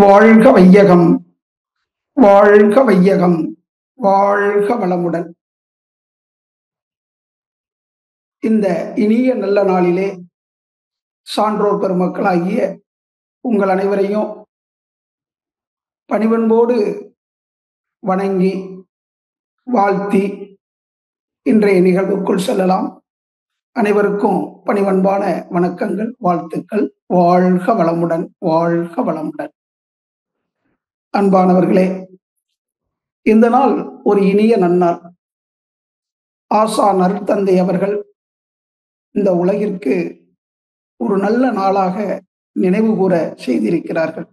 வாழ்க வையகம், வாழ்க வையகம், வாழ்க வளமுடன். இந்த இனிய நல்ல நாளிலே சான்றோர் பெருமக்களாகிய உங்கள் அனைவரையும் பணிவன்போடு வணங்கி வாழ்த்தி இன்றைய நிகழ்வுக்குள் செல்லலாம். அனைவருக்கும் பணிவன்பான வணக்கங்கள், வாழ்த்துக்கள். வாழ்க வளமுடன், வாழ்க வளமுடன். அன்பானவர்களே, இந்த நாள் ஒரு இனிய நன்னாள். ஆசான் அருட்தந்தை அவர்கள் இந்த உலகிற்கு ஒரு நல்ல நாளாக நினைவு கூற செய்திருக்கிறார்கள்.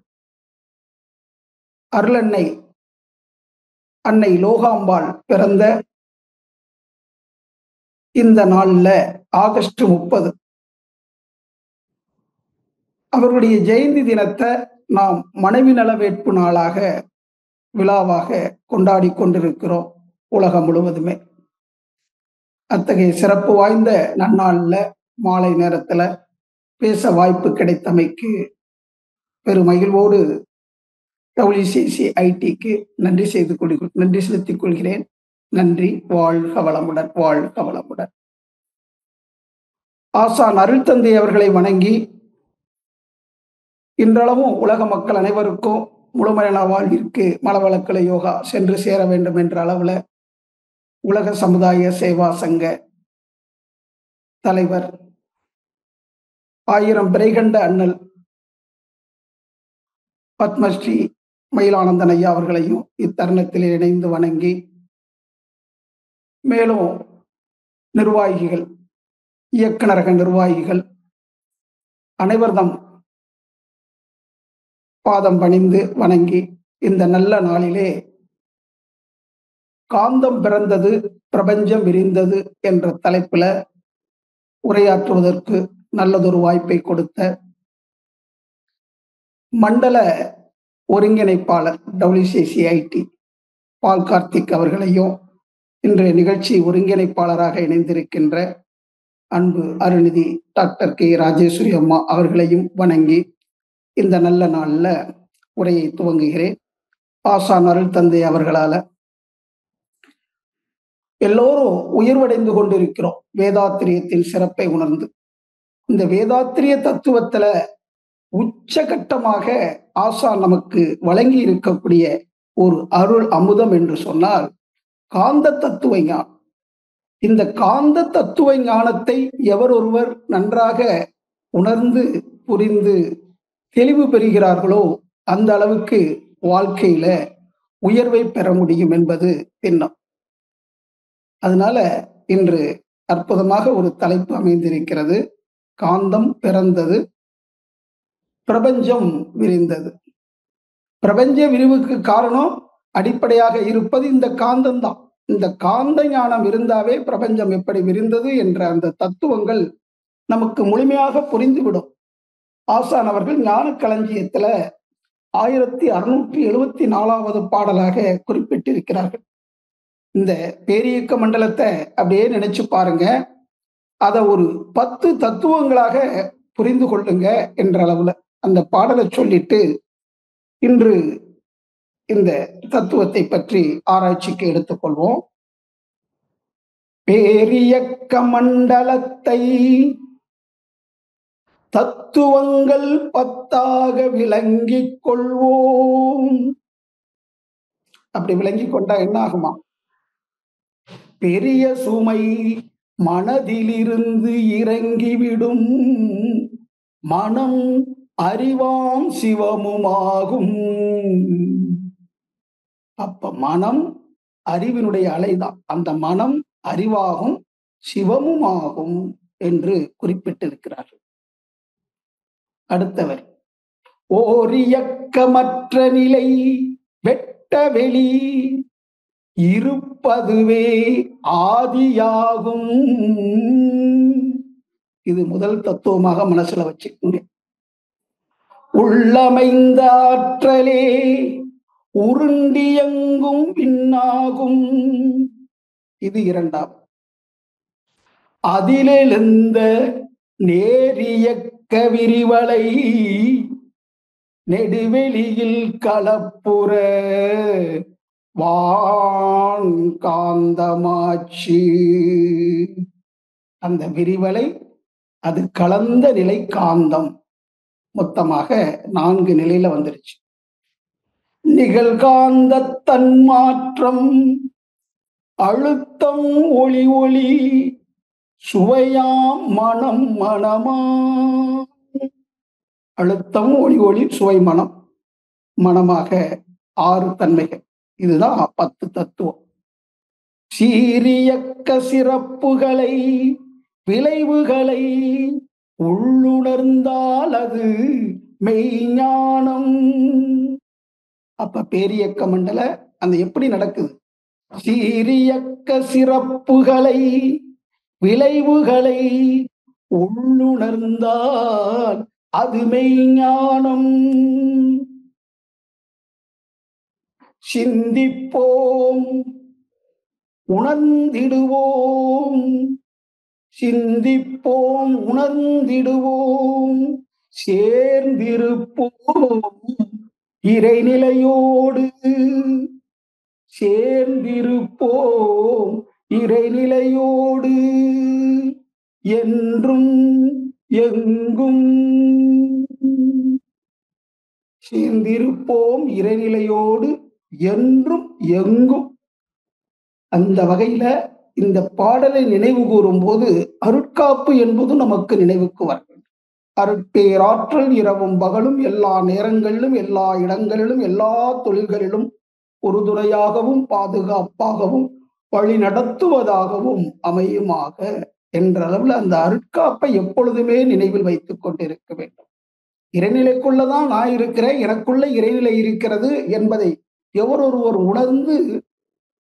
அருளன்னை அன்னை லோகாம்பாள் பிறந்த இந்த நாள்ல ஆகஸ்ட் 30 அவருடைய ஜெயந்தி தினத்தை நாம் மனைவி நலவேட்பு நாளாக விழாவாக கொண்டாடி கொண்டிருக்கிறோம் உலகம் முழுவதுமே. அத்தகைய சிறப்பு வாய்ந்த நன்னாள்ல மாலை நேரத்துல பேச வாய்ப்பு கிடைத்தமைக்கு பெருமகிழ்வோடு WCCITக்கு நன்றி செலுத்திக் கொள்கிறேன். நன்றி. வாழ்க வளமுடன், வாழ்க வளமுடன். ஆசான் அருட்தந்தை அவர்களை வணங்கி இன்றளவும் உலக மக்கள் அனைவருக்கும் முழுமையான வாழ்விற்கு மலவளக்கல யோகா சென்று சேர வேண்டும் என்ற அளவுல உலக சமுதாய சேவா சங்க தலைவர் 1000 பிறைகண்ட அண்ணல் பத்மஸ்ரீ மயிலானந்தன் ஐயா அவர்களையும் இத்தருணத்தில் இணைந்து வணங்கி, மேலும் நிர்வாகிகள், இயக்குநரக நிர்வாகிகள் அனைவர்தம் பாதம் பணிந்து வணங்கி, இந்த நல்ல நாளிலே காந்தம் பிறந்தது பிரபஞ்சம் விரிந்தது என்ற தலைப்புல உரையாற்றுவதற்கு நல்லதொரு வாய்ப்பை கொடுத்த மண்டல ஒருங்கிணைப்பாளர் WCCIT பால் கார்த்திக் அவர்களையும், இன்றைய நிகழ்ச்சி ஒருங்கிணைப்பாளராக இணைந்திருக்கின்ற அன்பு அருள்நிதி டாக்டர் K ராஜேஸ்வரி அம்மா அவர்களையும் வணங்கி இந்த நல்ல நாள்ல உரையை துவங்குகிறேன். ஆசான் அருள் தந்தை அவர்களால எல்லோரும் உயர்வடைந்து கொண்டிருக்கிறோம் வேதாத்திரியத்தின் சிறப்பை உணர்ந்து. இந்த வேதாத்திரிய தத்துவத்துல உச்சகட்டமாக ஆசான் நமக்கு வழங்கி இருக்கக்கூடிய ஒரு அருள் அமுதம் என்று சொன்னால் காந்த தத்துவ ஞானம். இந்த காந்த தத்துவ ஞானத்தை எவர் ஒருவர் நன்றாக உணர்ந்து புரிந்து தெளிவு பெறுகிறார்களோ அந்த அளவுக்கு வாழ்க்கையில உயர்வை பெற முடியும் என்பது திண்ணம். அதனால இன்று அற்புதமாக ஒரு தலைப்பு அமைந்திருக்கிறது. காந்தம் பிறந்தது, பிரபஞ்சம் விரிந்தது. பிரபஞ்ச விரிவுக்கு காரணம் அடிப்படையாக இருப்பது இந்த காந்தம்தான். இந்த காந்த ஞானம் இருந்தாவே பிரபஞ்சம் எப்படி விரிந்தது என்ற அந்த தத்துவங்கள் நமக்கு முழுமையாக புரிந்துவிடும். ஆசான் அவர்கள் ஞான களஞ்சியத்துல 1674வது பாடலாக குறிப்பிட்டிருக்கிறார்கள். இந்த பேரியக்க மண்டலத்தை அப்படியே நினைச்சு பாருங்க. அதை ஒரு 10 தத்துவங்களாக புரிந்து கொள்ளுங்க என்ற அளவுல அந்த பாடலை சொல்லிட்டு இன்று இந்த தத்துவத்தை பற்றி ஆராய்ச்சிக்கு எடுத்துக்கொள்வோம். பேரியக்க மண்டலத்தை தத்துவங்கள் 10ஆக விளங்கிக் கொள்வோம். அப்படி விளங்கி கொண்டா என்ன ஆகுமா? பெரிய சுமை மனதிலிருந்து இறங்கிவிடும், மனம் அறிவாம் சிவமுமாகும். அப்ப மனம் அறிவினுடைய அலைதான். அந்த மனம் அறிவாகும் சிவமுமாகும் என்று குறிப்பிட்டிருக்கிறார்கள். அடுத்தவர், ஓரியக்கமற்ற நிலை வெட்ட வெளி இருப்பதுவே ஆதியாகும். இது முதல் தத்துவமாக மனசுல வச்சுக்கோங்க. உள்ளமைந்த ஆற்றலே உருண்டியங்கும் பின்னாகும். இது இரண்டாம். அதிலெழுந்த நேரியக்க விரிவலை நெடுவெளியில் களப்புற வான் காந்தமாட்சி. அந்த விரிவலை அது கலந்த நிலை காந்தம். மொத்தமாக 4 நிலையில வந்துருச்சு. நிகழ்காந்த தன்மாற்றம் அழுத்தம் ஒளி ஒளி சுவையாம் மனம் மனமா. அழுத்தம் ஒளி ஒளி சுவை மனம் மனமாக 6 தன்மைகள். இதுதான் 10 தத்துவம். சீரியக்க சிறப்புகளை விளைவுகளை உள்ளுணர்ந்தால் அது மெய்ஞானம். அப்ப பேரியக்க மண்டல அந்த எப்படி நடக்குது? சீரியக்க சிறப்புகளை விளைவுகளை உள்ளுணர்ந்தால் அது மெய்ஞானம். சிந்திப்போம் உணர்ந்திடுவோம், சிந்திப்போம் உணர்ந்திடுவோம், சேர்ந்திருப்போம் இறைநிலையோடு, சேர்ந்திருப்போம் இறைநிலையோடு என்றும் எங்கும். சேர்ந்திருப்போம் இறைநிலையோடு என்றும் எங்கும். அந்த வகையில இந்த பாடலை நினைவு கூறும் போது அருட்காப்பு என்பது நமக்கு நினைவுக்கு வர வேண்டும். அருட்பேராற்றல் இரவும் பகலும் எல்லா நேரங்களிலும் எல்லா இடங்களிலும் எல்லா தொழில்களிலும் உறுதுணையாகவும் பாதுகாப்பாகவும் வழி நடத்துவதாகவும் அமையுமாக என்ற அளவில் அந்த அருட்காப்பை எப்பொழுதுமே நினைவில் வைத்துக் கொண்டிருக்க வேண்டும். இறைநிலைக்குள்ளதான் நான் இருக்கிறேன், எனக்குள்ள இறைநிலை இருக்கிறது என்பதை எவரொருவர் உணர்ந்து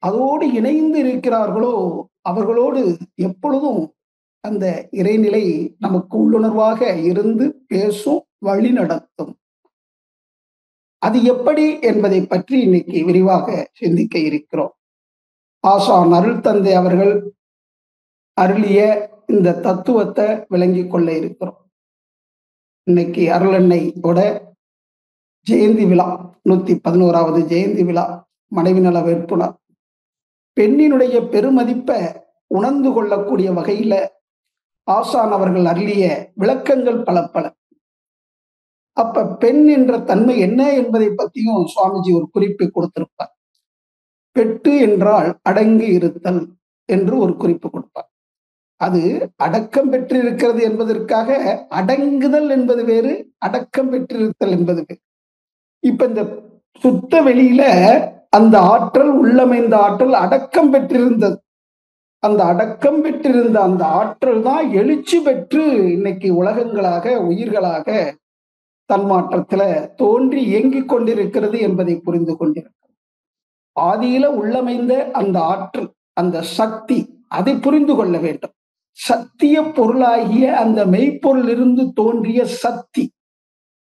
அதோடு இணைந்து இருக்கிறார்களோ அவர்களோடு எப்பொழுதும் அந்த இறைநிலை நமக்கு உள்ளுணர்வாக இருந்து பேசும், வழி நடத்தும். அது எப்படி என்பதை பற்றி இன்னைக்கு விரிவாக சிந்திக்க இருக்கிறோம். ஆசான் அருள் தந்தை அவர்கள் அருளிய இந்த தத்துவத்தை விளங்கிக் கொள்ள இருக்கிறோம். இன்னைக்கு அருளன்னையோட ஜெயந்தி விழா, 111வது ஜெயந்தி விழா. மனைவி நல வேட்புனர் பெண்ணினுடைய பெருமதிப்பை உணர்ந்து கொள்ளக்கூடிய வகையில ஆசான் அவர்கள் அருளிய விளக்கங்கள் பல பல. அப்ப பெண் என்ற தன்மை என்ன என்பதை பற்றியும் சுவாமிஜி ஒரு குறிப்பை கொடுத்திருப்பார். பெட்டு என்றால் அடங்கி இருத்தல் என்று ஒரு குறிப்பு கொடுப்பார். அது அடக்கம் பெற்றிருக்கிறது என்பதற்காக அடங்குதல் என்பது வேறு, அடக்கம் பெற்றிருத்தல் என்பது வேறு. இப்ப இந்த சுத்த வெளியில அந்த ஆற்றல், உள்ளமைந்த ஆற்றல் அடக்கம் பெற்றிருந்தது. அந்த அடக்கம் பெற்றிருந்த அந்த ஆற்றல் தான் எழுச்சி பெற்று இன்னைக்கு உலகங்களாக உயிர்களாக தன்மாற்றத்துல தோன்றி இயங்கிக் கொண்டிருக்கிறது என்பதை புரிந்து கொண்டிருக்கிறது. ஆதியில உள்ளமைந்த அந்த ஆற்றல், அந்த சக்தி, அதை புரிந்து கொள்ள வேண்டும். சத்திய பொருளாகிய அந்த மெய்ப்பொருளிலிருந்து தோன்றிய சக்தி,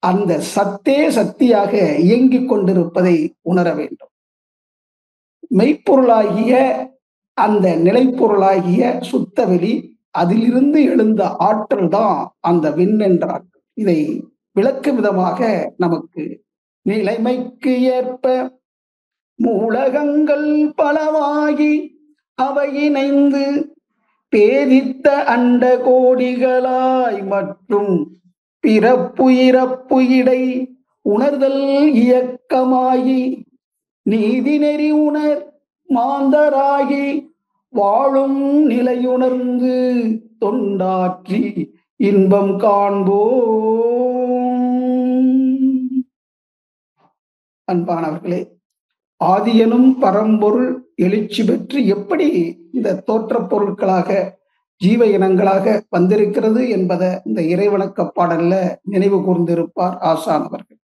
அந்த சத்தே சக்தியாக இயங்கிக் கொண்டிருப்பதை உணர வேண்டும். மெய்ப்பொருளாகிய அந்த நிலைப்பொருளாகிய சுத்தவெளி, அதிலிருந்து எழுந்த ஆற்றல் தான் அந்த விண் என்ற ஆற்றல். இதை விளக்கும் விதமாக நமக்கு நிலைமைக்கு ஏற்ப மூலகங்கள் பலவாகி அவை இணைந்து பேதித்த அண்ட கோடிகளாய் மற்றும் பிறப்பு இறப்பு இடை உணர்தல் இயக்கமாகி நீதி நெறி உணர் மாந்தராகி வாழும் நிலையுணர்ந்து தொண்டாற்றி இன்பம் காண்போம். அன்பானவர்களே, ஆதியனும் பரம்பொருள் எழுச்சி பெற்று எப்படி இந்த தோற்ற பொருட்களாக ஜீவ இனங்களாக வந்திருக்கிறது என்பதை இந்த இறைவணக்க பாடல்ல நினைவு கூர்ந்திருப்பார் ஆசான் அவர்கள்.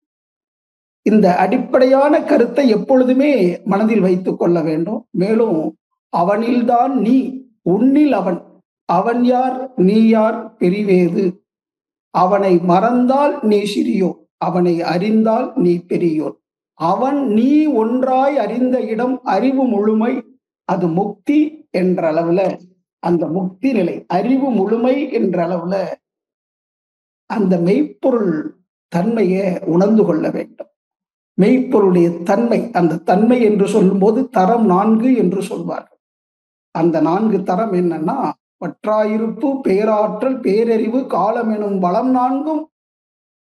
இந்த அடிப்படையான கருத்தை எப்பொழுதுமே மனதில் வைத்துக் கொள்ள வேண்டும். மேலும் அவனில்தான் நீ, உன்னில் அவன், அவன் யார் நீ யார் பெரிவேது, அவனை மறந்தால் நீ சிறியோர், அவனை அறிந்தால் நீ பெரியோர், அவன் நீ ஒன்றாய் அறிந்த இடம் அறிவு முழுமை, அது முக்தி என்ற அளவுல, அந்த முக்தி நிலை அறிவு முழுமை என்ற அளவுல அந்த மெய்ப்பொருள் தன்மையை உணர்ந்து கொள்ள வேண்டும். மெய்ப்பொருளுடைய தன்மை, அந்த தன்மை என்று சொல்லும்போது தரம் 4 என்று சொல்வார்கள். அந்த 4 தரம் என்னன்னா, பற்றாயிருப்பு, பேராற்றல், பேரறிவு, காலம் எனும் வளம் 4ம்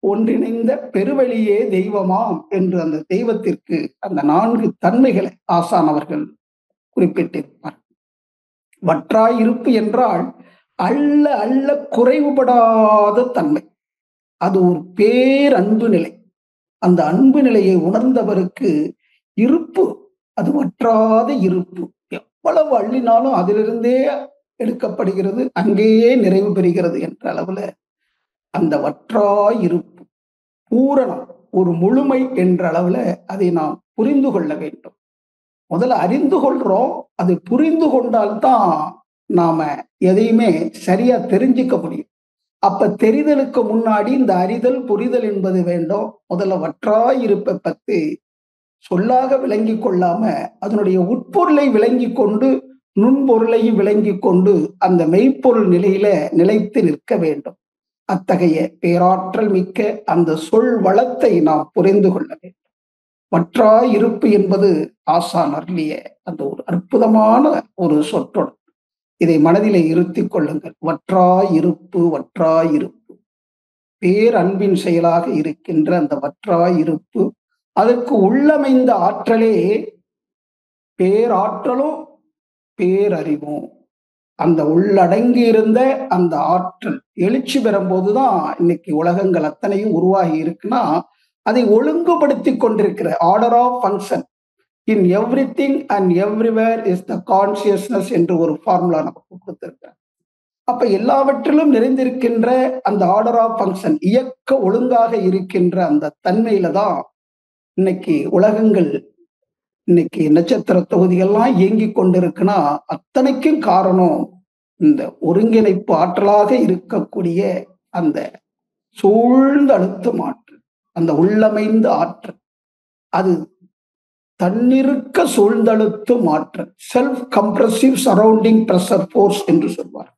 ஒன்றிணைந்த பெருவெளியே தெய்வமாம் என்று அந்த தெய்வத்திற்கு அந்த 4 தன்மைகளை ஆசான் அவர்கள் குறிப்பிட்டிருப்பார். வற்றாயிருப்பு என்றால் அள்ள அள்ள குறைவுபடாத தன்மை. அது ஒரு பேரன்பு நிலை. அந்த அன்பு நிலையை உணர்ந்தவருக்கு இருப்பு, அது வற்றாத இருப்பு. எவ்வளவு அள்ளினாலும் அதிலிருந்தே எடுக்கப்படுகிறது, அங்கேயே நிறைவு பெறுகிறது என்ற அளவுல அந்த வற்றாய் இருப்பு, பூரணம், ஒரு முழுமை என்ற அளவுல அதை நாம் புரிந்து கொள்ள வேண்டும். முதல்ல அறிந்து கொள்றோம், அது புரிந்து கொண்டால்தான் நாம எதையுமே சரியா தெரிஞ்சுக்க முடியும். அப்ப தெரிதலுக்கு முன்னாடி இந்த அறிதல் புரிதல் என்பது வேண்டும். முதல்ல வற்றாய் இருப்பை பத்தி சொல்லாக விளங்கி கொள்ளாம அதனுடைய உட்பொருளை விளங்கி கொண்டு நுண்பொருளையும் விளங்கி கொண்டு அந்த மெய்ப்பொருள் நிலையில நிலைத்து நிற்க வேண்டும். அத்தகைய பேராற்றல் மிக்க அந்த சொல் வளத்தை நாம் புரிந்து கொள்ள வேண்டும். வற்றாய் இருப்பு என்பது ஆசான் அருளிய அந்த ஒரு அற்புதமான ஒரு சொற்றொடர். இதை மனதிலே இருத்திக் கொள்ளுங்கள். வற்றாய் இருப்பு, வற்றாய் இருப்பு, பேரன்பின் செயலாக இருக்கின்ற அந்த வற்றாய் இருப்பு, அதற்கு உள்ளமைந்த ஆற்றலே பேராற்றலும் பேரறிவும். அந்த உள்ளடங்கி இருந்த அந்த ஆற்றல் எழுச்சி பெறும்போதுதான் இன்னைக்கு உலகங்கள் அத்தனையும் உருவாகி இருக்குன்னா, அதை ஒழுங்குபடுத்தி கொண்டிருக்கிற order of function in everything and everywhere is the consciousness என்று ஒரு ஃபார்முலா நமக்கு கொடுத்திருக்கிறார். அப்ப எல்லாவற்றிலும் நிறைந்திருக்கின்ற அந்த ஆர்டர் ஆஃப் ஃபங்க்ஷன், இயக்க ஒழுங்காக இருக்கின்ற அந்த தன்மையில தான் இன்னைக்கு உலகங்கள், இன்னைக்கு நட்சத்திர தொகுதிகள்லாம் இயங்கி கொண்டிருக்குன்னா அத்தனைக்கும் காரணம் இந்த ஒருங்கிணைப்பு ஆற்றலாக இருக்கக்கூடிய அந்த சூழ்ந்த அழுத்தம் ஆற்றல், அந்த உள்ளமைந்த ஆற்றல். அது தன்னிருக்க சூழ்ந்தழுத்தும் ஆற்றல், self compressive surrounding pressure force என்று சொல்வார்.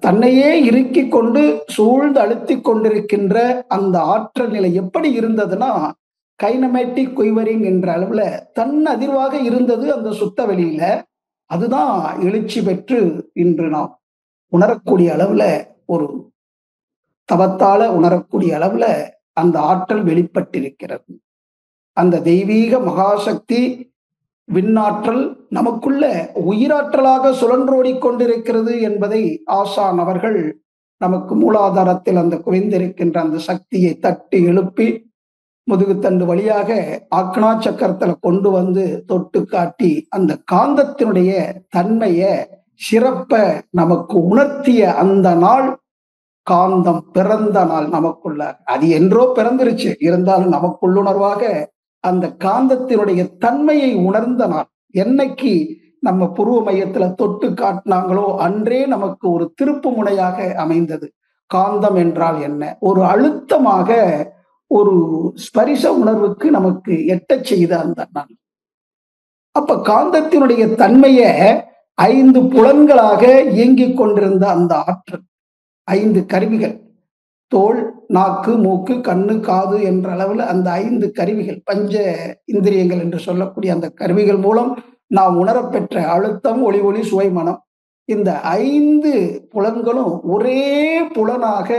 தன்னையே இறுக்கி கொண்டு சூழ்ந்து அழுத்தி கொண்டிருக்கின்ற அந்த ஆற்றல் நிலை எப்படி இருந்ததுன்னா, கைனமேட்டிக் குய்வரிங் என்ற அளவுல தன் அதிர்வாக இருந்தது அந்த சுத்த வெளியில. அதுதான் எழுச்சி பெற்று இன்று நாம் உணரக்கூடிய அளவுல, ஒரு தவத்தால உணரக்கூடிய அளவுல அந்த ஆற்றல் வெளிப்பட்டிருக்கிறது. அந்த தெய்வீக மகாசக்தி விண்ணாற்றல் நமக்குள்ள உயிராற்றலாக சுழன்றோடி கொண்டிருக்கிறது என்பதை ஆசான் அவர்கள் நமக்கு மூலாதாரத்தில் அந்த குவிந்திருக்கின்ற அந்த சக்தியை தட்டி எழுப்பி முதுகுத்தண்டு வழியாக ஆக்னா சக்கரத்துல கொண்டு வந்து தொட்டு காட்டி அந்த காந்தத்தினுடைய தன்மைய சிறப்ப நமக்கு உணர்த்திய அந்த நாள் காந்தம் பிறந்த நாள் நமக்குள்ள. அது என்றோ பிறந்துருச்சு, இருந்தாலும் நமக்குள்ளுணர்வாக அந்த காந்தத்தினுடைய தன்மையை உணர்ந்த நாள். என்னைக்கு நம்ம புருவ மையத்துல தொட்டு காட்டினாங்களோ அன்றே நமக்கு ஒரு திருப்பு முனையாக அமைந்தது. காந்தம் என்றால் என்ன, ஒரு அழுத்தமாக ஒரு ஸ்பரிச உணர்வுக்கு நமக்கு எட்டச் செய்த அந்த நாள். அப்ப காந்தத்தினுடைய தன்மைய 5 புலன்களாக இயங்கிக் கொண்டிருந்த அந்த ஆற்றல், 5 கருவிகள், தோல், நாக்கு, மூக்கு, கண்ணு, காது என்ற அளவில் அந்த 5 கருவிகள், பஞ்ச இந்திரியங்கள் என்று சொல்லக்கூடிய அந்த கருவிகள் மூலம் நாம் உணரப்பெற்ற அழுத்தம், ஒளி, ஒளி, சுவை, மனம், இந்த 5 புலன்களும் ஒரே புலனாக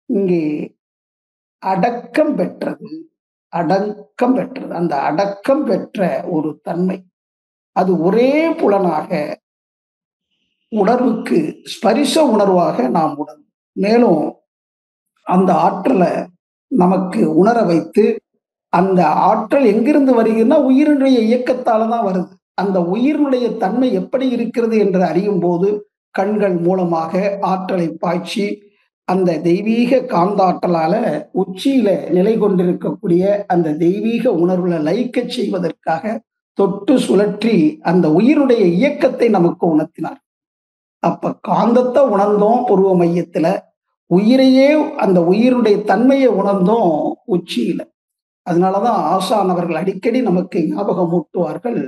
இங்கே அடக்கம் பெற்றது. அடக்கம் பெற்றது. அந்த அடக்கம் பெற்ற ஒரு தன்மை, அது ஒரே புலனாக உணர்வுக்கு ஸ்பரிச உணர்வாக நாம் உணர்வு. மேலும் அந்த ஆற்றலை நமக்கு உணர வைத்து, அந்த ஆற்றல் எங்கிருந்து வருகிறதுனா உயிரினுடைய இயக்கத்தால தான் வருது. அந்த உயிரினுடைய தன்மை எப்படி இருக்கிறது என்று அறியும் போது கண்கள் மூலமாக ஆற்றலை பாய்ச்சி அந்த தெய்வீக காந்தாற்றலால உச்சியில நிலை கொண்டிருக்கக்கூடிய அந்த தெய்வீக உணர்வுல லயிக்க செய்வதற்காக தொட்டு சுழற்றி அந்த உயிருடைய இயக்கத்தை நமக்கு உணர்த்தினார். அப்ப காந்தத்தை உணர்ந்தோம் புருவ மையத்துல, உயிரையே அந்த உயிருடைய தன்மையை உணர்ந்தோம் உச்சியில. அதனாலதான் ஆசான் அவர்கள் அடிக்கடி நமக்கு ஞாபகம் ஊட்டுவார்கள்,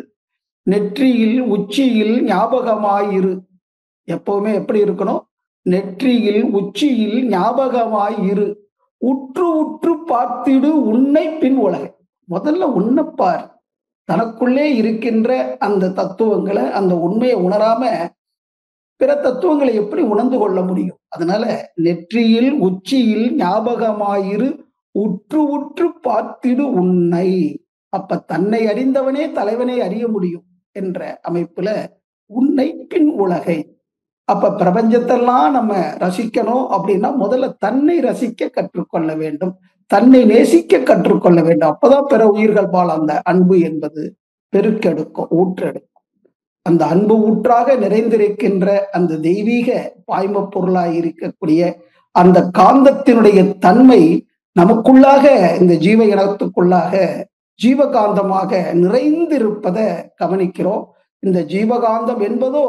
நெற்றியில் உச்சியில் ஞாபகமாயிரு. எப்பவுமே எப்படி இருக்கணும், நெற்றியில் உச்சியில் ஞாபகமாயிரு. உற்று உற்று பார்த்திடு உன்னை பின் உலகை. முதல்ல உன்னை பார். தனக்குள்ளே இருக்கின்ற அந்த தத்துவங்களை, அந்த உண்மையை உணராம பிற தத்துவங்களை எப்படி உணர்ந்து கொள்ள முடியும்? அதனால நெற்றியில் உச்சியில் ஞாபகமாயிரு உற்று உற்று பார்த்திடு உன்னை. அப்ப தன்னை அறிந்தவனே தலைவனை அறிய முடியும் என்ற அமைப்புல உன்னை பின் உலகை. அப்ப பிரபஞ்சத்தெல்லாம் நம்ம ரசிக்கணும் அப்படின்னா முதல்ல தன்னை ரசிக்க கற்றுக்கொள்ள வேண்டும், தன்னை நேசிக்க கற்றுக்கொள்ள வேண்டும். அப்பதான் பிற உயிர்கள் பால் அந்த அன்பு என்பது பெருக்கெடுக்கும், ஊற்றெடுக்கும். அந்த அன்பு ஊற்றாக நிறைந்திருக்கின்ற அந்த தெய்வீக பாய்ம பொருளாய் இருக்கக்கூடிய அந்த காந்தத்தினுடைய தன்மை நமக்குள்ளாக, இந்த ஜீவ இனத்துக்குள்ளாக ஜீவகாந்தமாக நிறைந்திருப்பதை கவனிக்கிறோம். இந்த ஜீவகாந்தம் என்பதோ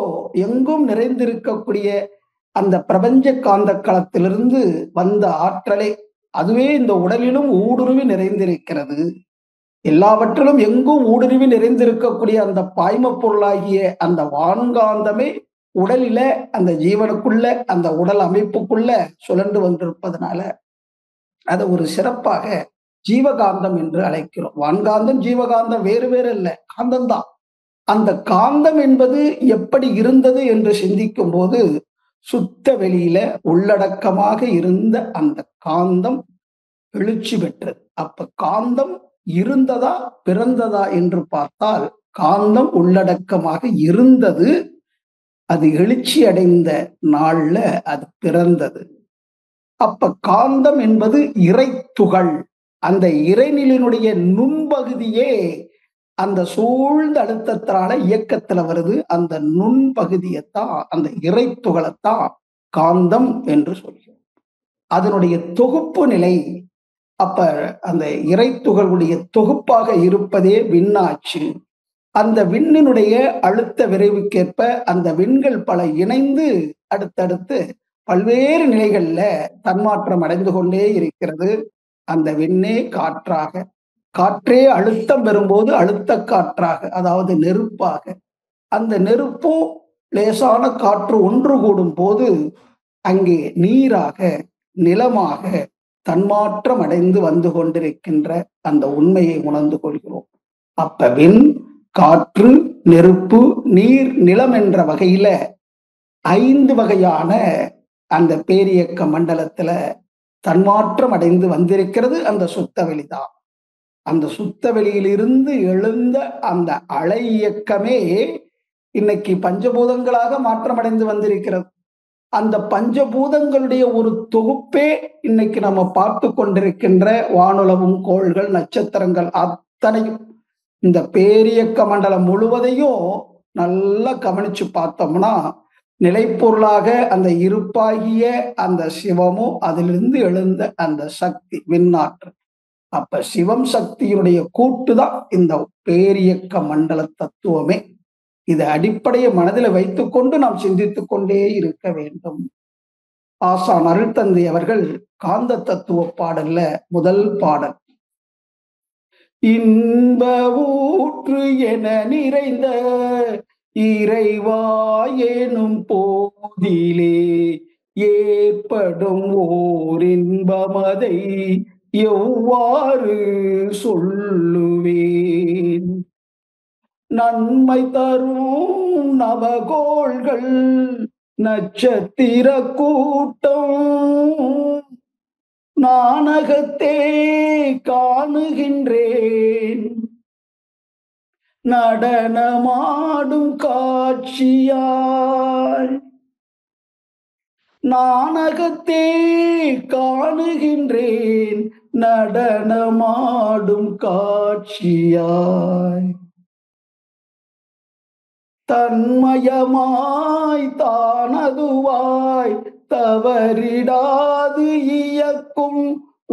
எங்கும் நிறைந்திருக்கக்கூடிய அந்த பிரபஞ்ச காந்த களத்திலிருந்து வந்த ஆற்றலை, அதுவே இந்த உடலிலும் ஊடுருவி நிறைந்திருக்கிறது. எல்லாவற்றிலும் எங்கும் ஊடுருவி நிறைந்திருக்கக்கூடிய அந்த பாய்ம பொருளாகிய அந்த வான்காந்தமே உடலில, அந்த ஜீவனுக்குள்ள, அந்த உடல் அமைப்புக்குள்ள சுழன்று வந்திருப்பதனால அதை ஒரு சிறப்பாக ஜீவகாந்தம் என்று அழைக்கிறோம். வான்காந்தம் ஜீவகாந்தம் வேறு வேறு அல்ல, காந்தம்தான். அந்த காந்தம் என்பது எப்படி இருந்தது என்று சிந்திக்கும் போது சுத்த வெளியில உள்ளடக்கமாக இருந்த அந்த காந்தம் எழுச்சி பெற்றது. அப்ப காந்தம் இருந்ததா பிறந்ததா என்று பார்த்தால் காந்தம் உள்ளடக்கமாக இருந்தது. அது எழுச்சி அடைந்த நாள்ல அது பிறந்தது. அப்ப காந்தம் என்பது இறைத்துகள். அந்த இறைநிலையினுடைய நுண்பகுதியே அந்த சூழ்ந்த அழுத்தத்தினால இயக்கத்துல வருது. அந்த நுண்பகுதியைத்தான், அந்த இறைத்துகளைத்தான் காந்தம் என்று சொல்கிறோம். அதனுடைய தொகுப்பு நிலை. அப்ப அந்த இறைத்துகளுடைய தொகுப்பாக இருப்பதே விண்ணாச்சு. அந்த விண்ணினுடைய அழுத்த விரைவுக்கேற்ப அந்த விண்கள் பல இணைந்து அடுத்தடுத்து பல்வேறு நிலைகள்ல தன்மாற்றம் அடைந்து கொண்டே இருக்கிறது. அந்த விண்ணே காற்றாக, காற்றே அழுத்தம் பெறும்போது அழுத்த காற்றாக, அதாவது நெருப்பாக, அந்த நெருப்பும் லேசான காற்று ஒன்று கூடும் போது அங்கே நீராக, நிலமாக தன்மாற்றம் அடைந்து வந்து கொண்டிருக்கின்ற அந்த உண்மையை உணர்ந்து கொள்கிறோம். அப்ப விண், காற்று, நெருப்பு, நீர், நிலம் என்ற வகையில 5 வகையான அந்த பேரியக்க மண்டலத்துல தன்மாற்றம் அடைந்து வந்திருக்கிறது அந்த சுத்த வெளிதான். அந்த சுத்த வெளியிலிருந்து எழுந்த அந்த அலை இயக்கமே இன்னைக்கு பஞ்சபூதங்களாக மாற்றமடைந்து வந்திருக்கிறது. அந்த பஞ்சபூதங்களுடைய ஒரு தொகுப்பே இன்னைக்கு நம்ம பார்த்து கொண்டிருக்கின்ற வானுலகும், கோள்கள், நட்சத்திரங்கள் அத்தனையும், இந்த பேரியக்க மண்டலம் முழுவதையும் நல்லா கவனிச்சு பார்த்தோம்னா நிலைப்பொருளாக அந்த இருப்பாகிய அந்த சிவமும் அதிலிருந்து எழுந்த அந்த சக்தி விண்ணாற்று. அப்ப சிவம் சக்தியினுடைய கூட்டுதான் இந்த பேரியக்க மண்டல தத்துவமே. இது அடிப்படையை மனதில் வைத்துக்கொண்டு நாம் சிந்தித்துக் கொண்டே இருக்க வேண்டும். ஆசான் அருள் தந்தை அவர்கள் காந்த தத்துவ பாடல்ல முதல் பாடல், இன்ப ஊற்று என நிறைந்த இறைவா எனும் போதிலே ஏற்படும் ஓர் இன்பமதை எவ்வாறு சொல்லுவேன், நன்மை தரும் நவகோள்கள் நட்சத்திர கூட்டம் நானகத்தே காணுகின்றேன், நடனமாடும் காட்சியாய் நானகத்தே காணுகின்றேன், நடனமாடும் காட்சியாய் தன்மயமாய் தானதுவாய் தவறிடாது இயக்கும்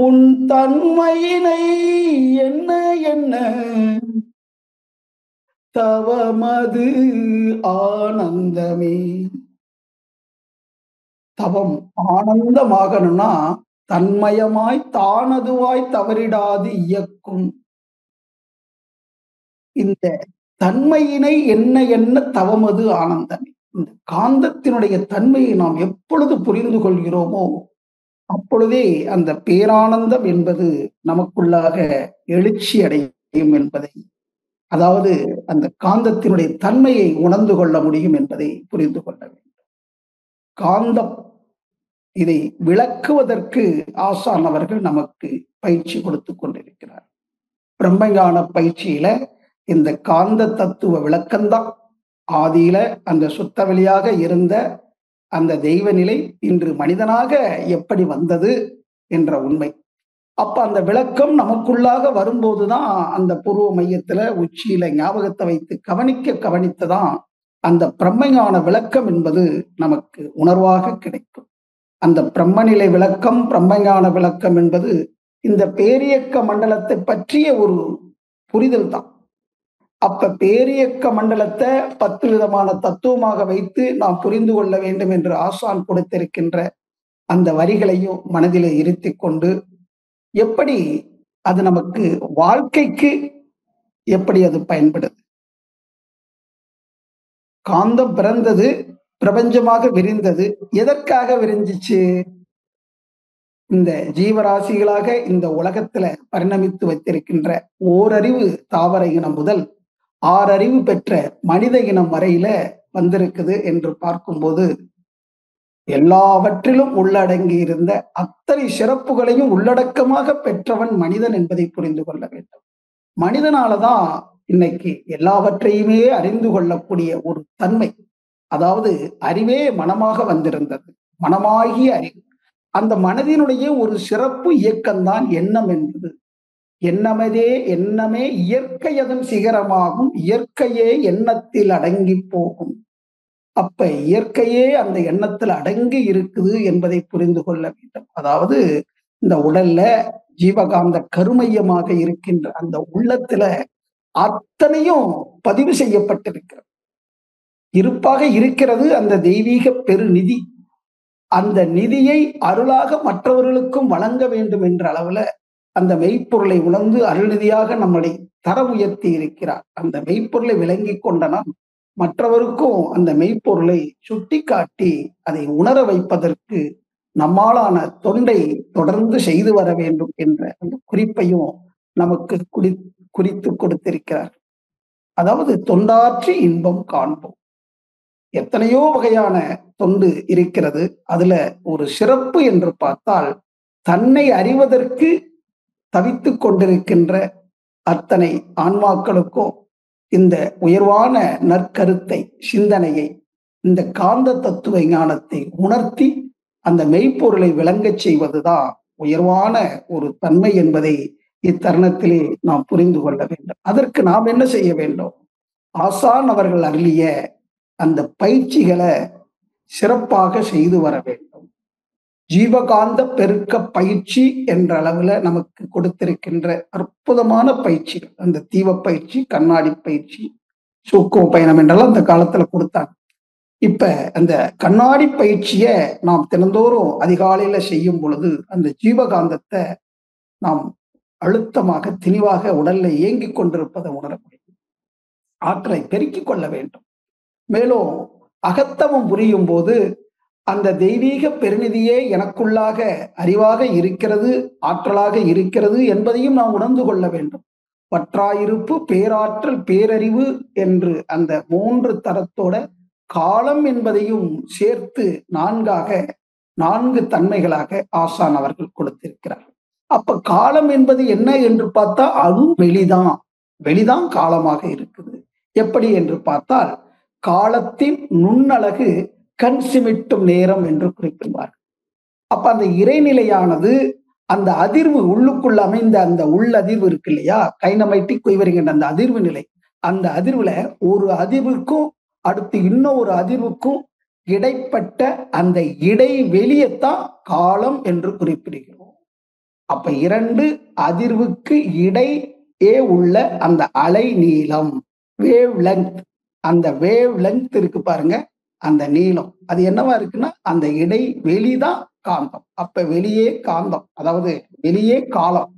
உன் தன்மையினை என்ன என்ன தவமது ஆனந்தமே. தவம் ஆனந்தமாகணும்னா தன்மயமாய் தானதுவாய் தவறிடாது இயக்கும் இந்த தன்மையினை என்ன என்ன தவமது ஆனந்தமே. இந்த காந்தத்தினுடைய தன்மையை நாம் எப்பொழுது புரிந்து கொள்கிறோமோ அப்பொழுதே அந்த பேரானந்தம் என்பது நமக்குள்ளாக எழுச்சி அடையும் என்பதை, அதாவது அந்த காந்தத்தினுடைய தன்மையை உணர்ந்து கொள்ள முடியும் என்பதை புரிந்து கொள்ள வேண்டும். காந்தம் இதை விளக்குவதற்கு ஆசான் அவர்கள் நமக்கு பயிற்சி கொடுத்துக் கொண்டிருக்கிறார். பிரம்மஞான பயிற்சியில இந்த காந்த தத்துவ விளக்கம்தான் ஆதியில அந்த சுத்த வெளியாக இருந்த அந்த தெய்வ நிலை இன்று மனிதனாக எப்படி வந்தது என்ற உண்மை. அப்ப அந்த விளக்கம் நமக்குள்ளாக வரும்போதுதான் அந்த பூர்வ மையத்துல உச்சியில ஞாபகத்தை வைத்து கவனித்துதான் அந்த பிரம்மஞான விளக்கம் என்பது நமக்கு உணர்வாக கிடைக்கும். அந்த பிரம்மநிலை விளக்கம், பிரம்மஞான விளக்கம் என்பது இந்த பேரியக்க மண்டலத்தை பற்றிய ஒரு புரிதல் தான். அப்ப பேரியக்க மண்டலத்தை 10 விதமான தத்துவமாக வைத்து நாம் புரிந்து கொள்ள வேண்டும் என்று ஆசான் கொடுத்திருக்கின்ற அந்த வரிகளையும் மனதிலே இருத்தி கொண்டு, எப்படி அது நமக்கு வாழ்க்கைக்கு எப்படி அது பயன்படுது. காந்தம் பிறந்தது, பிரபஞ்சமாக விரிந்தது. எதற்காக விரிஞ்சிச்சு? இந்த ஜீவராசிகளாக இந்த உலகத்துல பரிணமித்து வைத்திருக்கின்ற ஓரறிவு தாவர இனம் முதல் 6 அறிவு பெற்ற மனித இனம் வரையில வந்திருக்குது என்று பார்க்கும்போது, எல்லாவற்றிலும் உள்ளடங்கி இருந்த அத்தனை சிறப்புகளையும் உள்ளடக்கமாக பெற்றவன் மனிதன் என்பதை புரிந்து கொள்ள வேண்டும். மனிதனாலதான் இன்னைக்கு எல்லாவற்றையுமே அறிந்து கொள்ளக்கூடிய ஒரு தன்மை, அதாவது அறிவே மனமாக வந்திருந்தது. மனமாகிய அறிவு, அந்த மனதினுடைய ஒரு சிறப்பு இயக்கம்தான் எண்ணம் என்பது. எண்ணமதே எண்ணமே இயற்கை அதன் சிகரமாகும், இயற்கையே எண்ணத்தில் அடங்கி போகும். அப்ப இயற்கையே அந்த எண்ணத்தில் அடங்கி இருக்குது என்பதை புரிந்து கொள்ள வேண்டும். அதாவது இந்த உடல்ல ஜீவகாந்த கருமையமாக இருக்கின்ற அந்த உள்ளத்துல அத்தனையும் பதிவு செய்யப்பட்டிருக்கிறது, இருப்பாக இருக்கிறது. அந்த தெய்வீக பெருநிதி, அந்த நிதியை அருளாக மற்றவர்களுக்கும் வழங்க வேண்டும் என்ற அளவுல அந்த மெய்ப்பொருளை உணர்ந்து அருள்நிதியாக நம்மளை தர உயர்த்தி இருக்கிறார். அந்த மெய்ப்பொருளை விளங்கி கொண்ட நாம் மற்றவருக்கும் அந்த மெய்ப்பொருளை சுட்டி காட்டி அதை உணர வைப்பதற்கு நம்மாலான தொண்டை தொடர்ந்து செய்து வர வேண்டும் என்ற அந்த குறிப்பையும் நமக்கு குறித்து கொடுத்திருக்கிறார். அதாவது தொண்டாற்றி இன்பம் காண்போம். எத்தனையோ வகையான தொண்டு இருக்கிறது. அதுல ஒரு சிறப்பு என்று பார்த்தால், தன்னை அறிவதற்கு தவித்துக் கொண்டிருக்கின்ற அத்தனை ஆன்மாக்களுக்கும் இந்த உயர்வான நற்கருத்தை, சிந்தனையை, இந்த காந்த தத்துவ ஞானத்தை உணர்த்தி அந்த மெய்ப்பொருளை விளங்கச் செய்வதுதான் உயர்வான ஒரு தன்மை என்பதை இத்தருணத்திலே நாம் புரிந்து கொள்ள வேண்டும். அதற்கு நாம் என்ன செய்ய வேண்டும்? ஆசான் அவர்கள் அருளிய அந்த பயிற்சிகளை சிறப்பாக செய்து வர வேண்டும். ஜீவகாந்த பெருக்க பயிற்சி என்ற அளவுல நமக்கு கொடுத்திருக்கின்ற அற்புதமான பயிற்சிகள், அந்த தீவ பயிற்சி, கண்ணாடி பயிற்சி, சூக்குவ பயணம் என்றெல்லாம் அந்த காலத்துல கொடுத்தாங்க. இப்ப அந்த கண்ணாடி பயிற்சிய நாம் தினந்தோறும் அதிகாலையில செய்யும் பொழுது அந்த ஜீவகாந்தத்தை நாம் அழுத்தமாக திணிவாக உடல்ல இயங்கிக் கொண்டிருப்பதை உணர முடியும். ஆற்றலை பெருக்கிக் கொள்ள வேண்டும். மேலும் அகத்தவம் புரியும் போது அந்த தெய்வீக பெருநிதியே எனக்குள்ளாக அறிவாக இருக்கிறது, ஆற்றலாக இருக்கிறது என்பதையும் நாம் உணர்ந்து கொள்ள வேண்டும். பற்றாயிருப்பு, பேராற்றல், பேரறிவு என்று அந்த 3 தரத்தோட காலம் என்பதையும் சேர்த்து 4 தன்மைகளாக ஆசான் அவர்கள் கொடுத்திருக்கிறார். அப்ப காலம் என்பது என்ன என்று பார்த்தா அதுவும் வெளிதான் காலமாக இருக்குது. எப்படி என்று பார்த்தால், காலத்தின் நுண்ணழகு கண் சிமிட்டும் நேரம் என்று குறிப்பிடுவார். அப்ப அந்த இறைநிலையானது அந்த அதிர்வு உள்ளுக்குள்ள அமைந்த அந்த உள்ளதிர்வு இருக்கு இல்லையா, கைனமைட்டிக் குய்வரிங்கின்ற அந்த அதிர்வு நிலை, அந்த அதிர்வுல ஒரு அதிர்வுக்கும் அடுத்து இன்னொரு அதிர்வுக்கும் இடைப்பட்ட அந்த இடைவெளியத்தான் காலம் என்று குறிப்பிடுகிறோம். அப்ப 2 அதிர்வுக்கு இடையே உள்ள அந்த அலை நீளம், வேவ் லெங்த், அந்த வேவ் லெங்த் இருக்கு பாருங்க, அந்த நீளம் அது என்னவா இருக்குன்னா அந்த இடைவெளிதான் காந்தம். அப்ப வெளியே காந்தம், அதாவது வெளியே காலம்.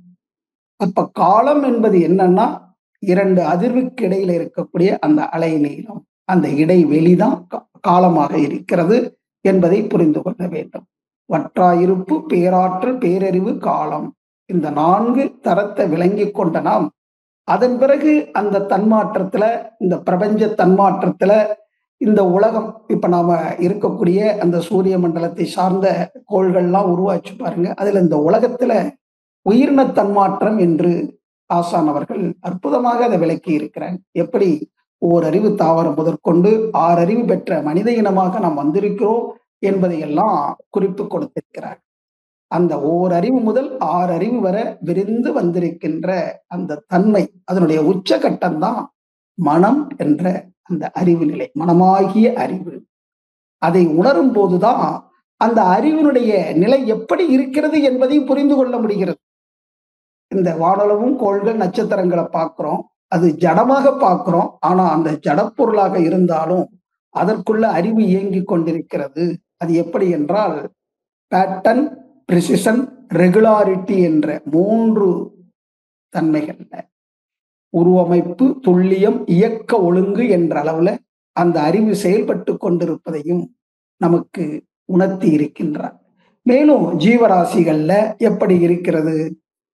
அப்ப காலம் என்பது என்னன்னா 2 அதிர்வுக்கு இடையில இருக்கக்கூடிய அந்த அலை நீளம், அந்த இடைவெளிதான் காலமாக இருக்கிறது என்பதை புரிந்து கொள்ள வேண்டும். வற்றாயிருப்பு, பேராற்றல், பேரறிவு, காலம். இந்த 4 தரத்தை விளங்கி கொண்ட நாம் அதன் பிறகு அந்த தன்மாற்றத்துல, இந்த பிரபஞ்ச தன்மாற்றத்துல, இந்த உலகம் இப்ப நாம இருக்கக்கூடிய அந்த சூரிய மண்டலத்தை சார்ந்த கோள்கள்லாம் உருவாச்சு பாருங்க. அதுல இந்த உலகத்துல உயிரின தன்மாற்றம் என்று ஆசான் அவர்கள் அற்புதமாக அதை விளக்கி இருக்கிறாங்க. எப்படி ஓரறிவு தாவரம் முதற்கொண்டு 6 அறிவு பெற்ற மனித இனமாக நாம் வந்திருக்கிறோம் என்பதையெல்லாம் குறிப்பு கொடுத்திருக்கிறார். அந்த ஓரறிவு முதல் 6 அறிவு வரை விரிந்து வந்திருக்கின்ற அந்த தன்மை, அதனுடைய உச்சகட்டம் தான் மனம் என்ற அந்த அறிவு நிலை, மனமாகிய அறிவு. அதை உணரும் போதுதான் அந்த அறிவினுடைய நிலை எப்படி இருக்கிறது என்பதையும் புரிந்து கொள்ள முடிகிறது. இந்த வானளவும் கோள்கள், நட்சத்திரங்களை பார்க்கிறோம். அது ஜடமாக பார்க்கிறோம். ஆனா அந்த ஜடப்பொருளாக இருந்தாலும் அதற்குள்ள அறிவு இயங்கிக் கொண்டிருக்கிறது. அது எப்படி என்றால் பேட்டர்ன், பிரிசிஷன், ரெகுலாரிட்டி என்ற 3 தன்மைகள்ல உருவமைப்பு, துல்லியம், இயக்க ஒழுங்கு என்ற அளவுல அந்த அறிவு செயல்பட்டு கொண்டிருப்பதையும் நமக்கு உணர்த்தி இருக்கின்றார். மேலும் ஜீவராசிகள்ல எப்படி இருக்கிறது?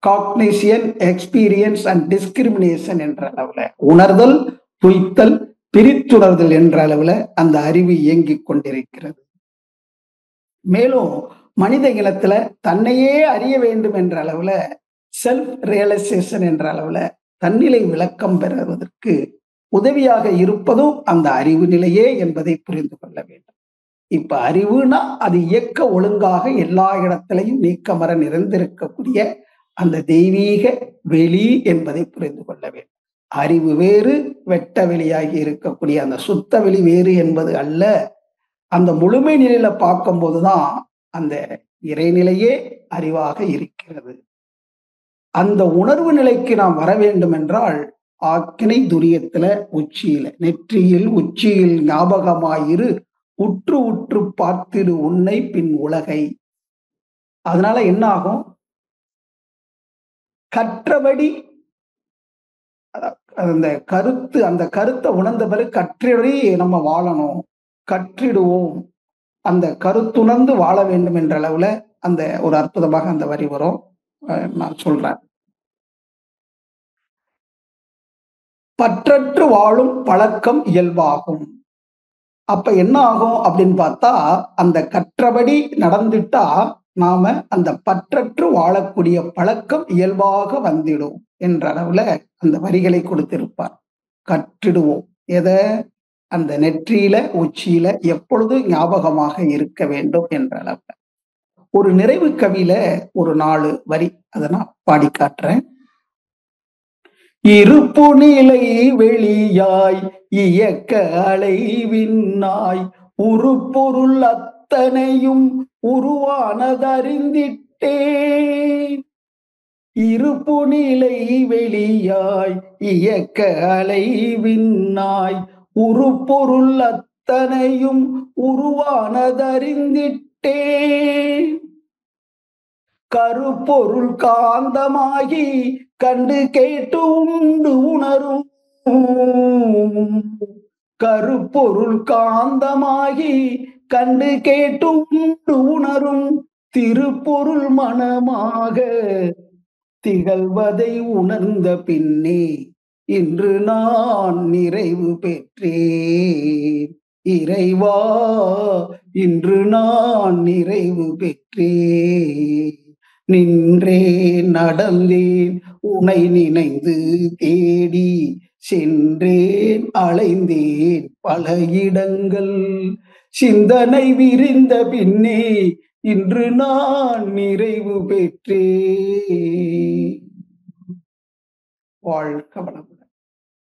காக்னிஷன், எக்ஸ்பீரியன்ஸ் அண்ட் டிஸ்கிரிமினேஷன் என்ற அளவுல உணர்தல், துய்த்தல், பிரித்துணர்தல் என்ற அளவுல அந்த அறிவு இயங்கிக் கொண்டிருக்கிறது. மேலும் மனித இனத்துல தன்னையே அறிய வேண்டும் என்ற அளவுல செல்ஃப் ரியலைசேஷன் என்ற அளவுல தன்னிலை விளக்கம் பெறுவதற்கு உதவியாக இருப்பதும் அந்த அறிவு நிலையே என்பதை புரிந்து கொள்ள வேண்டும். இப்ப அறிவுனா அது இயக்க ஒழுங்காக எல்லா இடத்திலையும் நீக்கமர நிறைந்திருக்கக்கூடிய அந்த தெய்வீக வெளி என்பதை புரிந்து கொள்ள வேண்டும். அறிவு வேறு, வெட்ட வெளியாகி இருக்கக்கூடிய அந்த சுத்த வெளி வேறு என்பது அல்ல. அந்த முழுமை நிலையில பார்க்கும் போதுதான் அந்த இறைநிலையே அறிவாக இருக்கிறது. அந்த உணர்வு நிலைக்கு நாம் வர வேண்டும் என்றால் ஆக்கினை துரியத்துல உச்சியில, நெற்றியில் உச்சியில் ஞாபகமாயிரு, உற்று உற்று பார்த்திடு உன்னை பின் உலகை. அதனால என்ன ஆகும்? கற்றபடி அந்த கருத்தை உணர்ந்த பிறகு கற்றபடி நம்ம வாழணும், கற்றிடுவோம். அந்த கருத்துணர்ந்து வாழ வேண்டும் என்ற அளவுல அந்த ஒரு அற்புதமாக அந்த வரி வரும். நான் சொல்றேன். பற்றற்று வாழும் பழக்கம் இயல்பாகும். அப்ப என்ன ஆகும் அப்படின்னு பார்த்தா, அந்த கற்றபடி நடந்துட்டா நாம அந்த பற்றற்று வாழக்கூடிய பழக்கம் இயல்பாக வந்துடும் என்ற அளவுல அந்த வரிகளை கொடுத்திருப்பார். கற்றிடுவோம். எதை? அந்த நெற்றியில உச்சியில எப்பொழுது ஞாபகமாக இருக்க வேண்டும் என்ற அளவுல. ஒரு நிறைவு கவியில ஒரு 4 வரி அதை நான் பாடி காட்டுறேன். இருப்பு நிலை வெளியாய் இயக்க அலைவின்னாய் உருப்பொருள் அத்தனையும் உருவானதறிந்திட்டேன். இருப்பு நிலை வெளியாய் இயக்க அலைவின்னாய் உருப்பொருள் அத்தனையும் உருவானதறிந்திட்டேன். கருப்பொருள் காந்தமாகி கண்டு கேட்டு உண்டு உணரும். கருப்பொருள் காந்தமாகி கண்டு கேட்டு உண்டு உணரும் திருப்பொருள் மனமாக திகழ்வதை உணர்ந்த பின்னே இன்று நான் நிறைவு பெற்றேன். இறைவா, இன்று நான் நிறைவு பெற்றேன். நின்றேன், நடந்தேன், உனை நினைந்து தேடி சென்றேன், அலைந்தேன் பல இடங்கள். சிந்தனை விரிந்த பின்னே இன்று நான் நிறைவு பெற்றேன். வாழ்க வளமுடன்.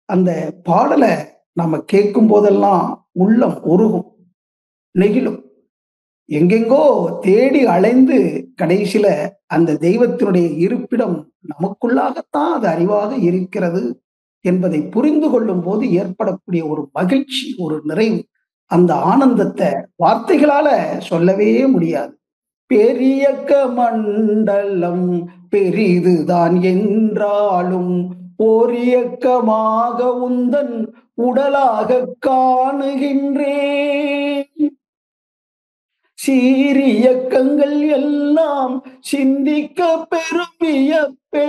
அந்த பாடலை நம்ம கேட்கும் போதெல்லாம் உள்ளம் உருகும், நெகிழும். எங்கெங்கோ தேடி அலைந்து கடைசியில அந்த தெய்வத்தினுடைய இருப்பிடம் நமக்குள்ளாகத்தான் அது அறிவாக இருக்கிறது என்பதை புரிந்து கொள்ளும் போது ஏற்படக்கூடிய ஒரு மகிழ்ச்சி, ஒரு நிறைவு, அந்த ஆனந்தத்தை வார்த்தைகளால சொல்லவே முடியாது. பெரியக்க மண்டலம் பெரிதுதான் என்றாலும் ஓர் இயக்கமாக உந்தன் உடலாக காணுகின்றேன். சீரியக்கங்கள் எல்லாம் சிந்திக்க பெரும் வியப்பே.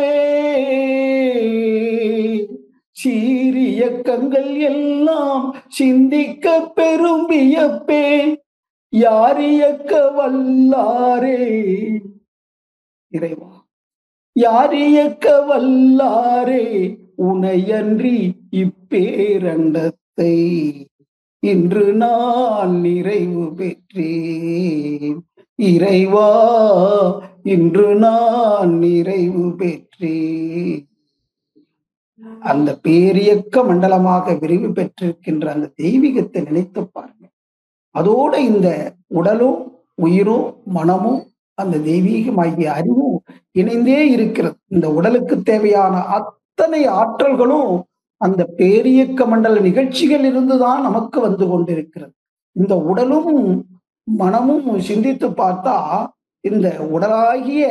சீரியக்கங்கள் எல்லாம் சிந்திக்க பெரும் வியப்பே. யார் இயக்க வல்லாரே இறைவா, யார் இயக்க வல்லாரே உனையன்றி இப்பேரண்டத்தை. இன்று நான் நிறைவு பெற்றேன் இறைவா, இன்று நான் நிறைவு பெற்றேன். அந்த பேரியக்க மண்டலமாக விரிவு பெற்றிருக்கின்ற அந்த தெய்வீகத்தை நினைத்து பாருங்க. அதோட இந்த உடலும் உயிரும் மனமும் அந்த தெய்வீகமாகிய அறிவும் இணைந்தே இருக்கிறது. இந்த உடலுக்கு தேவையான அத்தனை ஆற்றல்களும் அந்த பேரியக்க மண்டல நிகழ்ச்சிகள் இருந்துதான் நமக்கு வந்து கொண்டிருக்கிறது. இந்த உடலும் மனமும் சிந்தித்து பார்த்தா இந்த உடலாகிய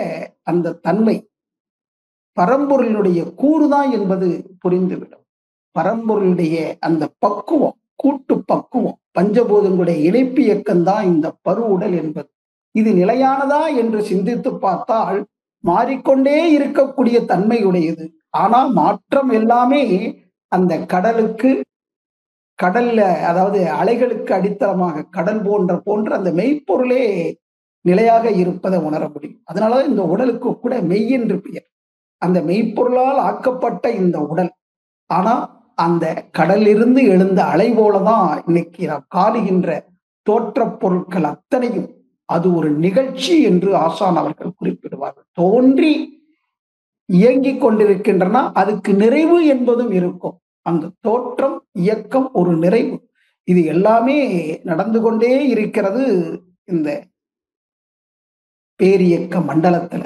அந்த தன்மை பரம்பொருளுடைய கூறுதான் என்பது புரிந்துவிடும். பரம்பொருளுடைய அந்த பக்குவம், கூட்டு பக்குவம், பஞ்சபூதங்களுடைய இணைப்பு இயக்கம்தான் இந்த பரு உடல் என்பது. இது நிலையானதா என்று சிந்தித்து பார்த்தால் மாறிக்கொண்டே இருக்கக்கூடிய தன்மையுடையது. ஆனா மாற்றம் எல்லாமே அந்த கடலுக்கு, கடல்ல அதாவது அலைகளுக்கு அடித்தளமாக கடல் போன்ற அந்த மெய்ப்பொருளே நிலையாக இருப்பதை உணர முடியும். அதனாலதான் இந்த உடலுக்கு கூட மெய் என்று பெயர். அந்த மெய்ப்பொருளால் ஆக்கப்பட்ட இந்த உடல், ஆனா அந்த கடலிலிருந்து எழுந்த அலை போலதான் இன்னைக்கு நாம் காணுகின்ற தோற்ற பொருட்கள் அத்தனையும் அது ஒரு நிகழ்ச்சி என்று ஆசான் அவர்கள் குறிப்பிடுவார்கள். தோன்றி இயங்கிக் கொண்டிருக்கின்றன, அதுக்கு நிறைவு என்பதும் இருக்கும். அந்த தோற்றம், இயக்கம், ஒரு நிறைவு, இது எல்லாமே நடந்து கொண்டே இருக்கிறது இந்த பேரியக்க மண்டலத்துல.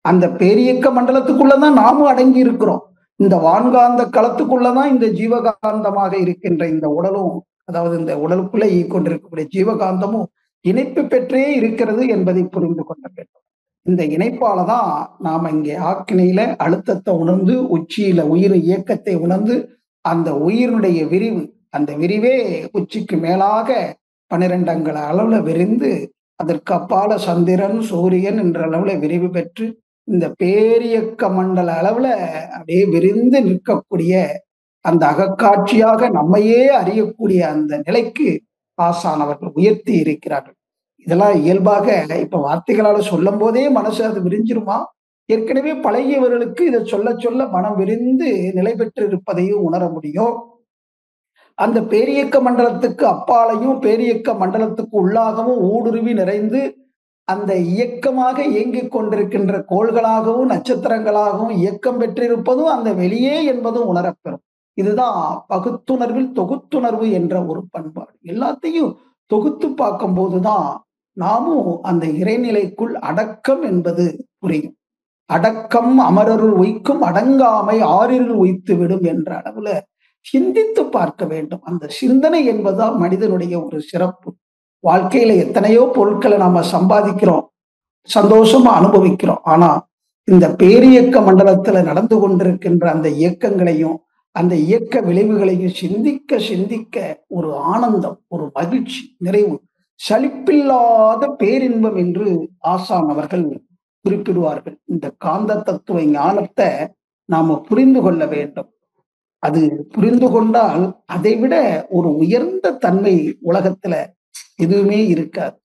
அந்த பேரியக்க மண்டலத்துக்குள்ளதான் நாமும் அடங்கி இருக்கிறோம். இந்த வான்காந்த களத்துக்குள்ளதான் இந்த ஜீவகாந்தமாக இருக்கின்ற இந்த உடலும், அதாவது இந்த உடலுக்குள்ள கொண்டிருக்கக்கூடிய ஜீவகாந்தமும் இணைப்பு பெற்றே இருக்கிறது என்பதை புரிந்து கொள்ள வேண்டும். இந்த இணைப்பாலதான் நாம இங்கே ஆக்கினையில அழுத்தத்தை உணர்ந்து, உச்சியில உயிர் இயக்கத்தை உணர்ந்து, அந்த உயிரினுடைய விரிவு, அந்த விரிவே உச்சிக்கு மேலாக 12 அங்குல அளவுல விரிந்து, அதற்கு அப்பால சந்திரன் சூரியன் என்ற அளவுல விரிவு பெற்று இந்த பேரியக்க மண்டல அளவுல அப்படியே விரிந்து நிற்கக்கூடிய அந்த அகக்காட்சியாக நம்மையே அறியக்கூடிய அந்த நிலைக்கு ஆசான் அவர்கள் உயர்த்தி இருக்கிறார்கள். இதெல்லாம் இயல்பாக இப்ப வார்த்தைகளால சொல்லும் போதே மனசு அது விரிஞ்சிருமா? ஏற்கனவே பழகியவர்களுக்கு இதை சொல்ல சொல்ல மனம் விரிந்து நிலை பெற்று இருப்பதையும் உணர முடியும். அந்த பேரியக்க மண்டலத்துக்கு அப்பாலையும் பேரியக்க மண்டலத்துக்கு உள்ளாகவும் ஊடுருவி நிறைந்து அந்த இயக்கமாக இயங்கிக் கொண்டிருக்கின்ற கோள்களாகவும் நட்சத்திரங்களாகவும் இயக்கம் பெற்றிருப்பதும் அந்த வெளியே என்பதும் உணரப்பெறும். இதுதான் பகுத்துணர்வில் தொகுத்துணர்வு என்ற ஒரு பண்பாடு. எல்லாத்தையும் தொகுத்து பார்க்கும் போதுதான் நாமும் அந்த இறைநிலைக்குள் அடக்கம் என்பது புரியும். அடக்கம் அமரருள் உய்க்கும், அடங்காமை ஆறிருள் உய்த்து விடும் என்ற அளவுல சிந்தித்து பார்க்க வேண்டும். அந்த சிந்தனை என்பதுதான் மனிதனுடைய ஒரு சிறப்பு. வாழ்க்கையில எத்தனையோ பொருட்களை நாம சம்பாதிக்கிறோம், சந்தோஷமா அனுபவிக்கிறோம். ஆனா இந்த பேரியக்க மண்டலத்துல நடந்து கொண்டிருக்கின்ற அந்த இயக்கங்களையும் அந்த இயக்க விளைவுகளையும் சிந்திக்க சிந்திக்க ஒரு ஆனந்தம், ஒரு மகிழ்ச்சி, நிறைவு, சலிப்பில்லாத பேரின்பம் என்று ஆசான் அவர்கள் குறிப்பிடுவார்கள். இந்த காந்த தத்துவ ஞானத்தை நாம புரிந்து கொள்ள வேண்டும். அது புரிந்து கொண்டால் அதை விட ஒரு உயர்ந்த தன்மை உலகத்துல எதுவுமே இருக்காது.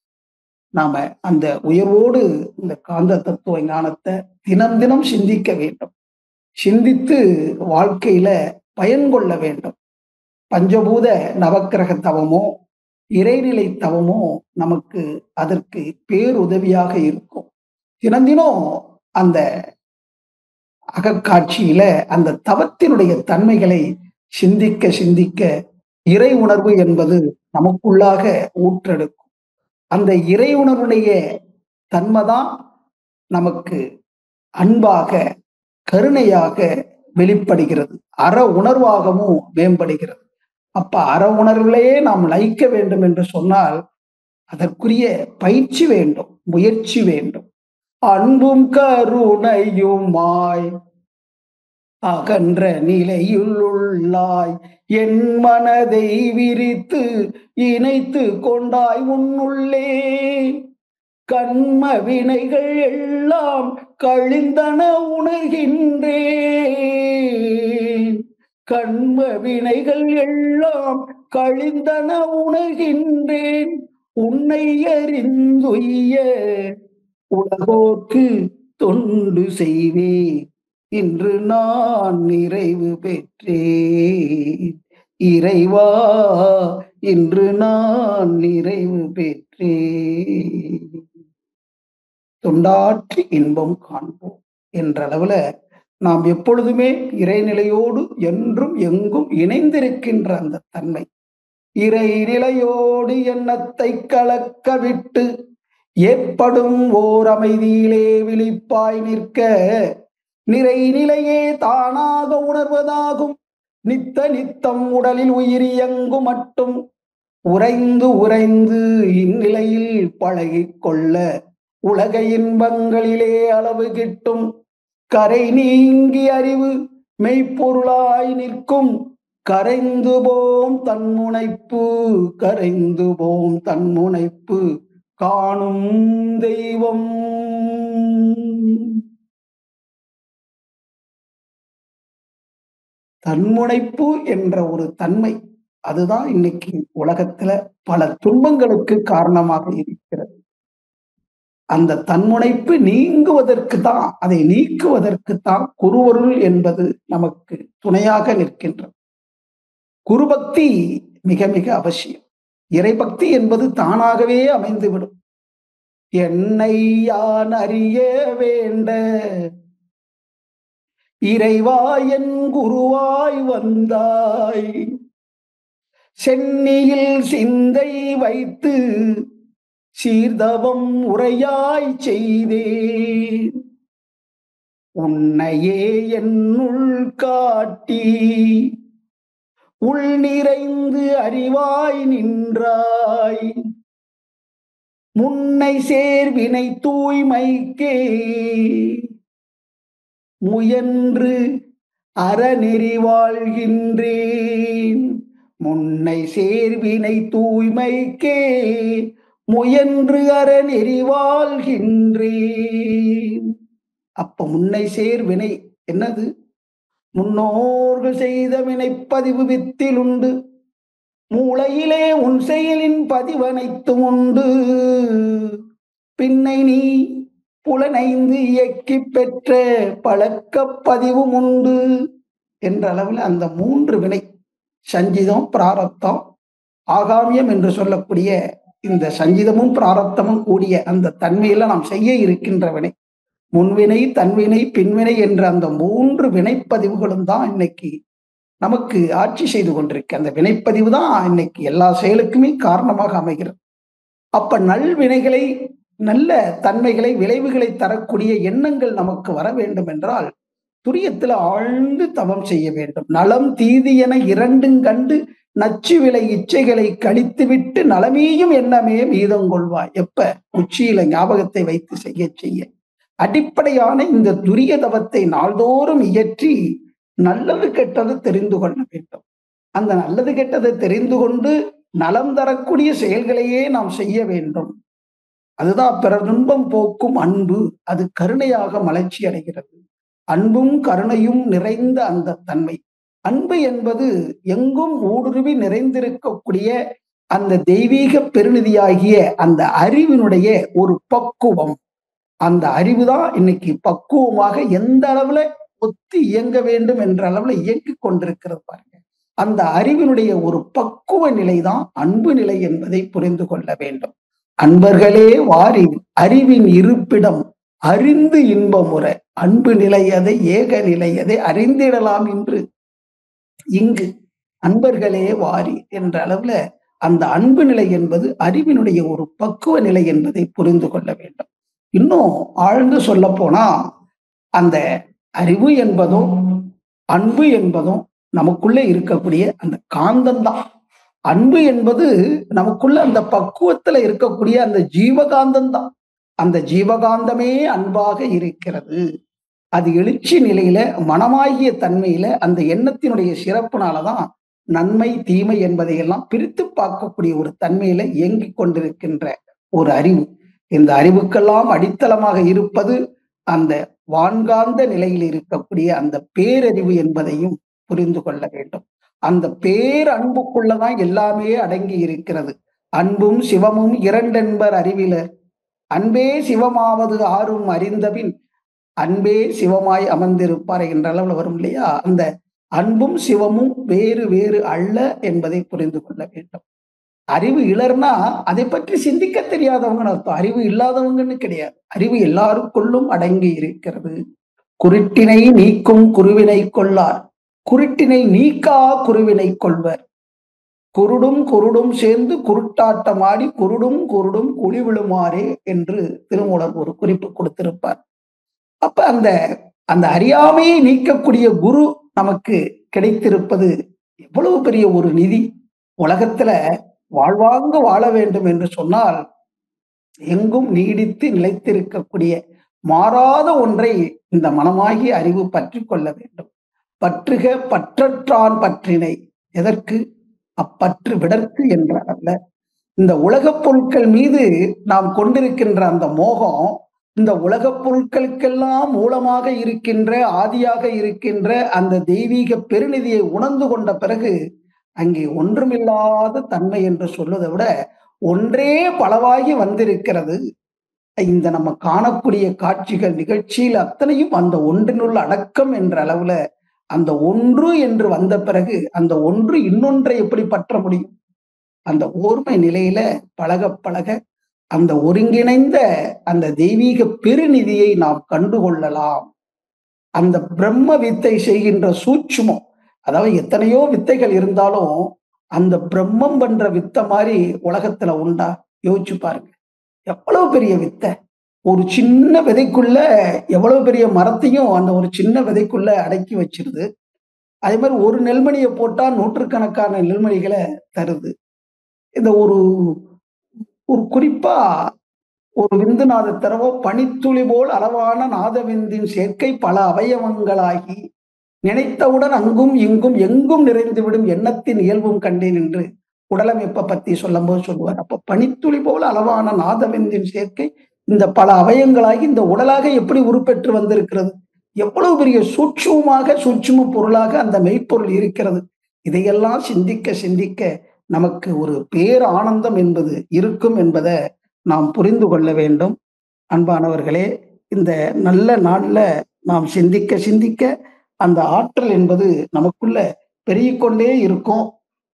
நாம அந்த உயர்வோடு இந்த காந்த தத்துவ ஞானத்தை தினம் தினம் சிந்திக்க வேண்டும். சிந்தித்து வாழ்க்கையில பயன் கொள்ள வேண்டும். பஞ்சபூத நவக்கிரக தவமோ இறைநிலை தவமோ நமக்கு அதற்கு பேருதவியாக இருக்கும். தினம் தினம் அந்த அகக்காட்சியில அந்த தவத்தினுடைய தன்மைகளை சிந்திக்க சிந்திக்க இறை உணர்வு என்பது நமக்குள்ளாக ஊற்றெடுக்கும். அந்த இறை உணர்வுடைய தன்மைதான் நமக்கு அன்பாக, கருணையாக வெளிப்படுகிறது. அற உணர்வாகவும் மேம்படுகிறது. அப்ப அற உணர்விலேயே நாம் லயிக்க வேண்டும் என்று சொன்னால் அதற்குரிய பயிற்சி வேண்டும், முயற்சி வேண்டும். அன்பும் கருணையுமாய் அகன்ற நிலையில் உள்ளாய், என் மனதை விரித்து இணைத்து கொண்டாய் உன்னுள்ளே. கண்ம வினைகள் எல்லாம் கழிந்தன உணர்கின்றேன். கண்ம வினைகள் எல்லாம் கழிந்தன உணர்கின்றேன். உன்னை அறிந்துய்ய உலகோர்க்கு தொண்டு செய்வேன். இன்று நான் நிறைவு பெற்றேன். இறைவா, இன்று நான் நிறைவு பெற்றேன். தொண்டாற்றி இன்பம் காண்போம் என்ற அளவுல நாம் எப்பொழுதுமே இறைநிலையோடு என்றும் எங்கும் இணைந்திருக்கின்ற அந்த தன்மை, இறைநிலையோடு எண்ணத்தை கலக்க விட்டு ஏற்படும் ஓர் அமைதியிலே விழிப்பாய் நிற்க, நிறைநிலையே தானாக உணர்வதாகும். நித்த நித்தம் உடலில் உயிர் இயங்கும் மட்டும் உறைந்து உறைந்து இந்நிலையில் பழகிக் கொள்ள உலக இன்பங்களிலே அளவு கிட்டும். கரை நீங்கி அறிவு மெய்ப்பொருளாய் நிற்கும். கரைந்து போம் தன்முனைப்பு, கரைந்து போம் தன்முனைப்பு காணும் தெய்வம். தன்முனைப்பு என்ற ஒரு தன்மை, அதுதான் இன்னைக்கு உலகத்துல பல துன்பங்களுக்கு காரணமாக இருக்கிறது. அந்த தன்முனைப்பு நீங்குவதற்கு தான், அதை நீக்குவதற்கு தான் குருவருள் என்பது நமக்கு துணையாக நிற்கின்றது. குருபக்தி மிக மிக அவசியம். இறைபக்தி என்பது தானாகவே அமைந்துவிடும். என்னை யான் அறிய வேண்ட இறைவா என் குருவாய் வந்தாய். சென்னியில் சிந்தை வைத்து சீர்தவம் உரையாய் செய்தேன். உன்னையே என்னுள் காட்டி உள் நிறைந்து அறிவாய் நின்றாய். முன்னை சேர்வினை தூய்மைக்கே முயன்று அறநெறி வாழ்கின்றேன். முன்னை சேர்வினை தூய்மைக்கே முயன்று அறநெறி வாழ்கின்றேன். அப்ப முன்னை சேர்வினை என்னது? முன்னோர்கள் செய்த வினைப்பதிவு வித்தில் உண்டு. மூளையிலே உன் செயலின் பதிவனைத்தும் உண்டு. பின்னை நீ புலனைந்து இயக்கி பெற்ற பழக்க பதிவும் உண்டு என்ற அளவில் அந்த 3 வினை, சஞ்சிதம், பிராரப்தம், ஆகாமியம் என்று சொல்லக்கூடிய இந்த சஞ்சிதமும் பிராரப்தமும் கூடிய அந்த தன்மையில நாம் செய்ய இருக்கின்ற வினை, முன்வினை, தன்வினை, பின்வினை என்ற அந்த 3 வினைப்பதிவுகளும் தான் இன்னைக்கு நமக்கு ஆட்சி செய்து கொண்டிருக்கு. அந்த வினைப்பதிவு தான் இன்னைக்கு எல்லா செயலுக்குமே காரணமாக அமைகிறது. அப்ப நல்வினைகளை, நல்ல தன்மைகளை, விளைவுகளை தரக்கூடிய எண்ணங்கள் நமக்கு வர வேண்டும் என்றால் துரியத்துல ஆழ்ந்து தவம் செய்ய வேண்டும். நலம் தீது என இரண்டும் கண்டு நச்சு விலை இச்சைகளை கழித்துவிட்டு நலமேயும் எண்ணமே மீதம் கொள்வாய். எப்ப? உச்சியில ஞாபகத்தை வைத்து செய்ய அடிப்படையான இந்த துரிய தவத்தை நாள்தோறும் இயற்றி நல்லது கெட்டது தெரிந்து கொள்ள வேண்டும். அந்த நல்லது கெட்டதை தெரிந்து கொண்டு நலம் தரக்கூடிய செயல்களையே நாம் செய்ய வேண்டும். அதுதான் பிறர் துன்பம் போக்கும் அன்பு. அது கருணையாக மலர்ச்சி அடைகிறது. அன்பும் கருணையும் நிறைந்த அந்த தன்மை. அன்பு என்பது எங்கும் ஊடுருவி நிறைந்திருக்கக்கூடிய அந்த தெய்வீக பெருநிதியாகிய அந்த அறிவினுடைய ஒரு பக்குவம். அந்த அறிவுதான் இன்னைக்கு பக்குவமாக எந்த அளவுல ஒத்து இயங்க வேண்டும் என்ற அளவுல இயங்கிக் கொண்டிருக்கிறது பாருங்க. அந்த அறிவினுடைய ஒரு பக்குவ நிலைதான் அன்பு நிலை என்பதை புரிந்து கொள்ள வேண்டும். அன்பர்களே வாரி அறிவின் இருப்பிடம் அறிந்து இன்பமுற அன்பு நிலையதை ஏக நிலையதை அறிந்திடலாம் என்று இங்கு அன்பர்களே வாரி என்ற அளவுல அந்த அன்பு நிலை என்பது அறிவினுடைய ஒரு பக்குவ நிலை என்பதை புரிந்து கொள்ள வேண்டும். இன்னும் ஆழ்ந்து சொல்ல போனா அந்த அறிவு என்பதும் அன்பு என்பதும் நமக்குள்ள இருக்கக்கூடிய அந்த காந்தம் தான். அன்பு என்பது நமக்குள்ள அந்த பக்குவத்துல இருக்கக்கூடிய அந்த ஜீவகாந்தம் தான். அந்த ஜீவகாந்தமே அன்பாக இருக்கிறது. அது எழுச்சி நிலையில, மனமாகிய தன்மையில, அந்த எண்ணத்தினுடைய சிறப்புனாலதான் நன்மை தீமை என்பதையெல்லாம் பிரித்து பார்க்கக்கூடிய ஒரு தன்மையில இயங்கிக் கொண்டிருக்கின்ற ஒரு அறிவு. இந்த அறிவுக்கெல்லாம் அடித்தளமாக இருப்பது அந்த வான்காந்த நிலையில் இருக்கக்கூடிய அந்த பேரறிவு என்பதையும் புரிந்து கொள்ள வேண்டும். அந்த பேரன்புக்குள்ளதான் எல்லாமே அடங்கி இருக்கிறது. அன்பும் சிவமும் இரண்டென்பர் அறிவிலர். அன்பே சிவமாவது ஆறும் அறிந்தபின் அன்பே சிவமாய் அமர்ந்திருப்பார் என்ற அளவில் வரும் இல்லையா? அந்த அன்பும் சிவமும் வேறு வேறு அல்ல என்பதை புரிந்து கொள்ள வேண்டும். அறிவு இலர்னா அதை பற்றி சிந்திக்க தெரியாதவங்கன்னு அர்த்தம். அறிவு இல்லாதவங்கன்னு கிடையாது. அறிவு எல்லாருக்குள்ளும் அடங்கி இருக்கிறது. குருட்டினை நீக்கும் குருவினை கொள்ளார், குருட்டினை நீக்கா குருவினை கொள்வர். குருடும் குருடும் சேர்ந்து குருட்டாட்டமாடி குருடும் குருடும் குழி விழுமாறே என்று திருமூலர் ஒரு குறிப்பு கொடுத்திருப்பார். அப்ப அந்த அந்த அறியாமையை நீக்கக்கூடிய குரு நமக்கு கிடைத்திருப்பது எவ்வளவு பெரிய ஒரு நிதி. உலகத்துல வாழ்வாங்கு வாழ வேண்டும் என்று சொன்னால் எங்கும் நீடித்து நிலைத்திருக்கக்கூடிய மாறாத ஒன்றை இந்த மனமாகிய அறிவு பற்றி கொள்ள வேண்டும். பற்றுக பற்றற்றான் பற்றினை. எதற்கு? அப்பற்று விடற்கு என்ற அல்ல. இந்த உலகப் பொருட்கள் மீது நாம் கொண்டிருக்கின்ற அந்த மோகம், இந்த உலகப் பொருட்களுக்கெல்லாம் மூலமாக இருக்கின்ற, ஆதியாக இருக்கின்ற அந்த தெய்வீக பெருநிதியை உணர்ந்து கொண்ட பிறகு அங்கே ஒன்றுமில்லாத தன்மை என்று சொல்வதை விட ஒன்றே பலவாகி வந்திருக்கிறது. இந்த நம்ம காணக்கூடிய காட்சிகள், நிகழ்ச்சியில் அத்தனையும் அந்த ஒன்றினுள்ள அடக்கம் என்ற அளவுல அந்த ஒன்று என்று வந்த பிறகு அந்த ஒன்று இன்னொன்றை எப்படி பற்ற முடியும்? அந்த ஓர்மை நிலையில பழக பழக அந்த ஒருங்கிணைந்த அந்த தெய்வீக பெருநிதியை நாம் கண்டுகொள்ளலாம். அந்த பிரம்ம வித்தை செய்கின்ற சூட்சுமம், அதாவது எத்தனையோ வித்தைகள் இருந்தாலும் அந்த பிரம்மம் பண்ற வித்தை மாதிரி உலகத்துல உண்டா? யோசிச்சு பாருங்க. எவ்வளவு பெரிய வித்தை! ஒரு சின்ன விதைக்குள்ள எவ்வளவு பெரிய மரத்தையும் அந்த ஒரு சின்ன விதைக்குள்ள அடக்கி வச்சிருது. அதே மாதிரி ஒரு நெல்மணியை போட்டா நூற்றுக்கணக்கான நெல்மணிகளை தருது. இந்த ஒரு ஒரு குறிப்பா ஒரு விந்து நாதத்தரவோ பனித்துளி போல் அளவான நாதவிந்தின் சேர்க்கை பல அவயவங்களாகி நினைத்தவுடன் அங்கும் இங்கும் எங்கும் நிறைந்துவிடும் எண்ணத்தின் இயல்பும் கண்டேன் என்று உடலமைப்பை பத்தி சொல்லும் போது சொல்லுவார். அப்ப பனித்துளி போல் அளவான நாதவிந்தின் சேர்க்கை இந்த பல அவயங்களாகி இந்த உடலாக எப்படி உருப்பெற்று வந்திருக்கிறது? எவ்வளவு பெரிய சூட்சும பொருளாக அந்த மெய்ப்பொருள் இருக்கிறது. இதையெல்லாம் சிந்திக்க சிந்திக்க நமக்கு ஒரு பேர் ஆனந்தம் என்பது இருக்கும் என்பதை நாம் புரிந்து கொள்ள வேண்டும். அன்பானவர்களே, இந்த நல்ல நாள்ல நாம் சிந்திக்க சிந்திக்க அந்த ஆற்றல் என்பது நமக்குள்ள பெருகிக்கொண்டே இருக்கும்.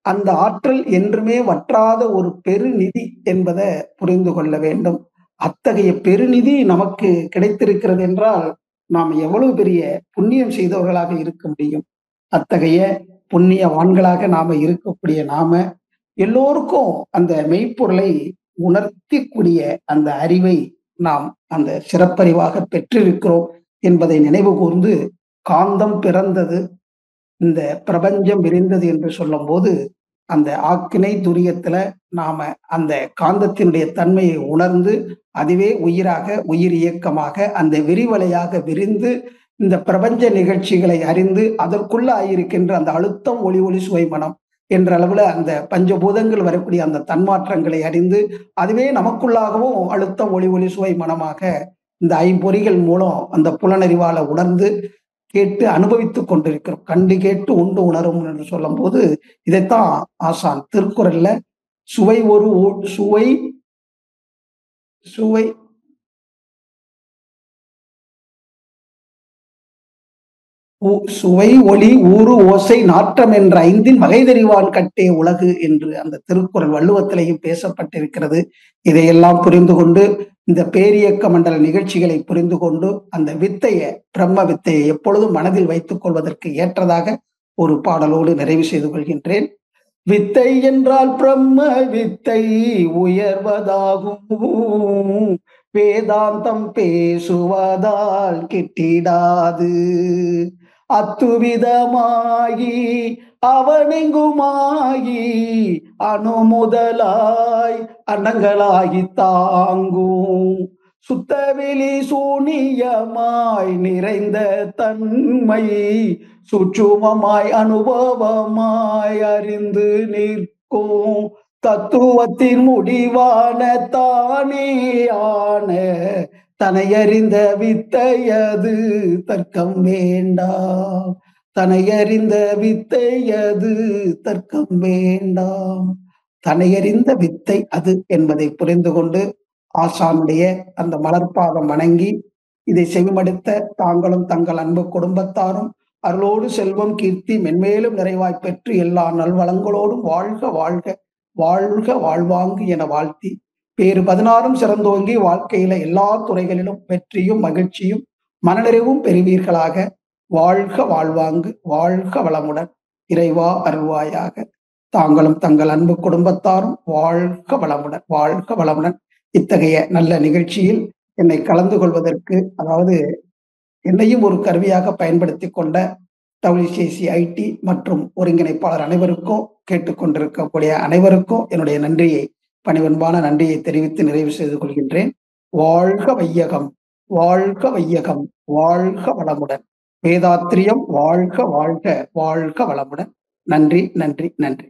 அந்த ஆற்றல் என்றுமே வற்றாத ஒரு பெருநிதி என்பதை புரிந்து கொள்ள வேண்டும். அத்தகைய பெருநிதி நமக்கு கிடைத்திருக்கிறது என்றால் நாம் எவ்வளவு பெரிய புண்ணியம் செய்தவர்களாக இருக்க முடியும். அத்தகைய புண்ணியவான்களாக நாம இருக்கக்கூடிய நாம எல்லோருக்கும் அந்த மெய்ப்பொருளை உணர்த்தக்கூடிய அந்த அறிவை நாம் அந்த சிறப்பறிவாக பெற்றிருக்கிறோம் என்பதை நினைவு கூர்ந்து, காந்தம் பிறந்தது, இந்த பிரபஞ்சம் விரிந்தது என்று சொல்லும் போது அந்த ஆக்கினை துரியத்துல நாம அந்த காந்தத்தினுடைய தன்மையை உணர்ந்து அதுவே உயிராக, உயிர் இயக்கமாக அந்த விரிவலையாக விரிந்து இந்த பிரபஞ்ச நிகழ்ச்சிகளை அறிந்து அதற்குள்ள ஆயிருக்கின்ற அந்த அழுத்தம், ஒளி ஒளி சுவை மனம் என்ற அளவுல அந்த பஞ்சபூதங்கள் வரக்கூடிய அந்த தன்மாற்றங்களை அறிந்து அதுவே நமக்குள்ளாகவும் அழுத்தம், ஒளி ஒளி சுவை மனமாக இந்த ஐம்பொறிகள் மூலம் அந்த புலனறிவால உணர்ந்து கேட்டு அனுபவித்துக் கொண்டிருக்கிறோம். கண்டு கேட்டு உண்டு உணரும் என்று சொல்லும் போது இதைத்தான் ஆசான் திருக்குறள்ல சுவை ஒரு சுவை சுவை சுவை ஒளி ஊறு ஓசை நாற்றம் என்ற ஐந்தின் வகைதறிவான் கட்டே உலகு என்று அந்த திருக்குறள் வள்ளுவத்திலையும் பேசப்பட்டிருக்கிறது. இதையெல்லாம் புரிந்து கொண்டு இந்த பேரியக்க மண்டல நிகழ்ச்சிகளை புரிந்து கொண்டு அந்த வித்தையை, பிரம்ம வித்தையை எப்பொழுதும் மனதில் வைத்துக் கொள்வதற்கு ஏற்றதாக ஒரு பாடலோடு நிறைவு செய்து கொள்கின்றேன். வித்தை என்றால் பிரம்ம வித்தை உயர்வதாகும், வேதாந்தம் பேசுவதால் கிட்டிடாது. அத்துவிதமாகி அவனெங்குமாகி அணுமுதலாய் அண்டங்களாகி தாங்கும் சுத்தவெளி சூனியமாய் நிறைந்த தன்மை சூட்சுமமாய் அனுபவமாய் அறிந்து நிற்கும் தத்துவத்தின் முடிவான தானேயான தனையறிந்த வித்தையது தர்க்கம் வேண்டாம். தனையறிந்த வித்தையது தர்க்கம் வேண்டாம். தனையறிந்த வித்தை அது என்பதை புரிந்து கொண்டு ஆசானுடைய அந்த மலர்பாதம் வணங்கி இதை செவிமடுத்த தாங்களும் தங்கள் அன்பு குடும்பத்தாரும் அருளோடு செல்வம் கீர்த்தி மென்மேலும் நிறைவாய் பெற்று எல்லா நல்வளங்களோடும் வாழ்க வாழ்க வாழ்க வாழ்வாங்கு என வாழ்த்தி பேறு 16 சிறந்தோங்கி வாழ்க்கையில எல்லா துறைகளிலும் வெற்றியும் மகிழ்ச்சியும் மனநிறைவும் பெறுவீர்களாக. வாழ்க வாழ்வாங்கு வாழ்க வளமுடன் இறைவா அருள்வாயாக. தாங்களும் தங்கள் அன்பு குடும்பத்தாரும் வாழ்க வளமுடன் வாழ்க வளமுடன். இத்தகைய நல்ல நிகழ்ச்சியில் என்னை கலந்து கொள்வதற்கு, அதாவது என்னையும் ஒரு கருவியாக பயன்படுத்தி கொண்ட WCC IT மற்றும் ஒருங்கிணைப்பாளர் அனைவருக்கும், கேட்டுக்கொண்டிருக்கக்கூடிய அனைவருக்கும் என்னுடைய நன்றியை, பணிவன்பான நன்றியை தெரிவித்து நிறைவு செய்து கொள்கின்றேன். வாழ்க வையகம், வாழ்க வையகம், வாழ்க வளமுடன். வேதாத்திரியம் வாழ்க வாழ்க வாழ்க வளமுடன். நன்றி நன்றி நன்றி.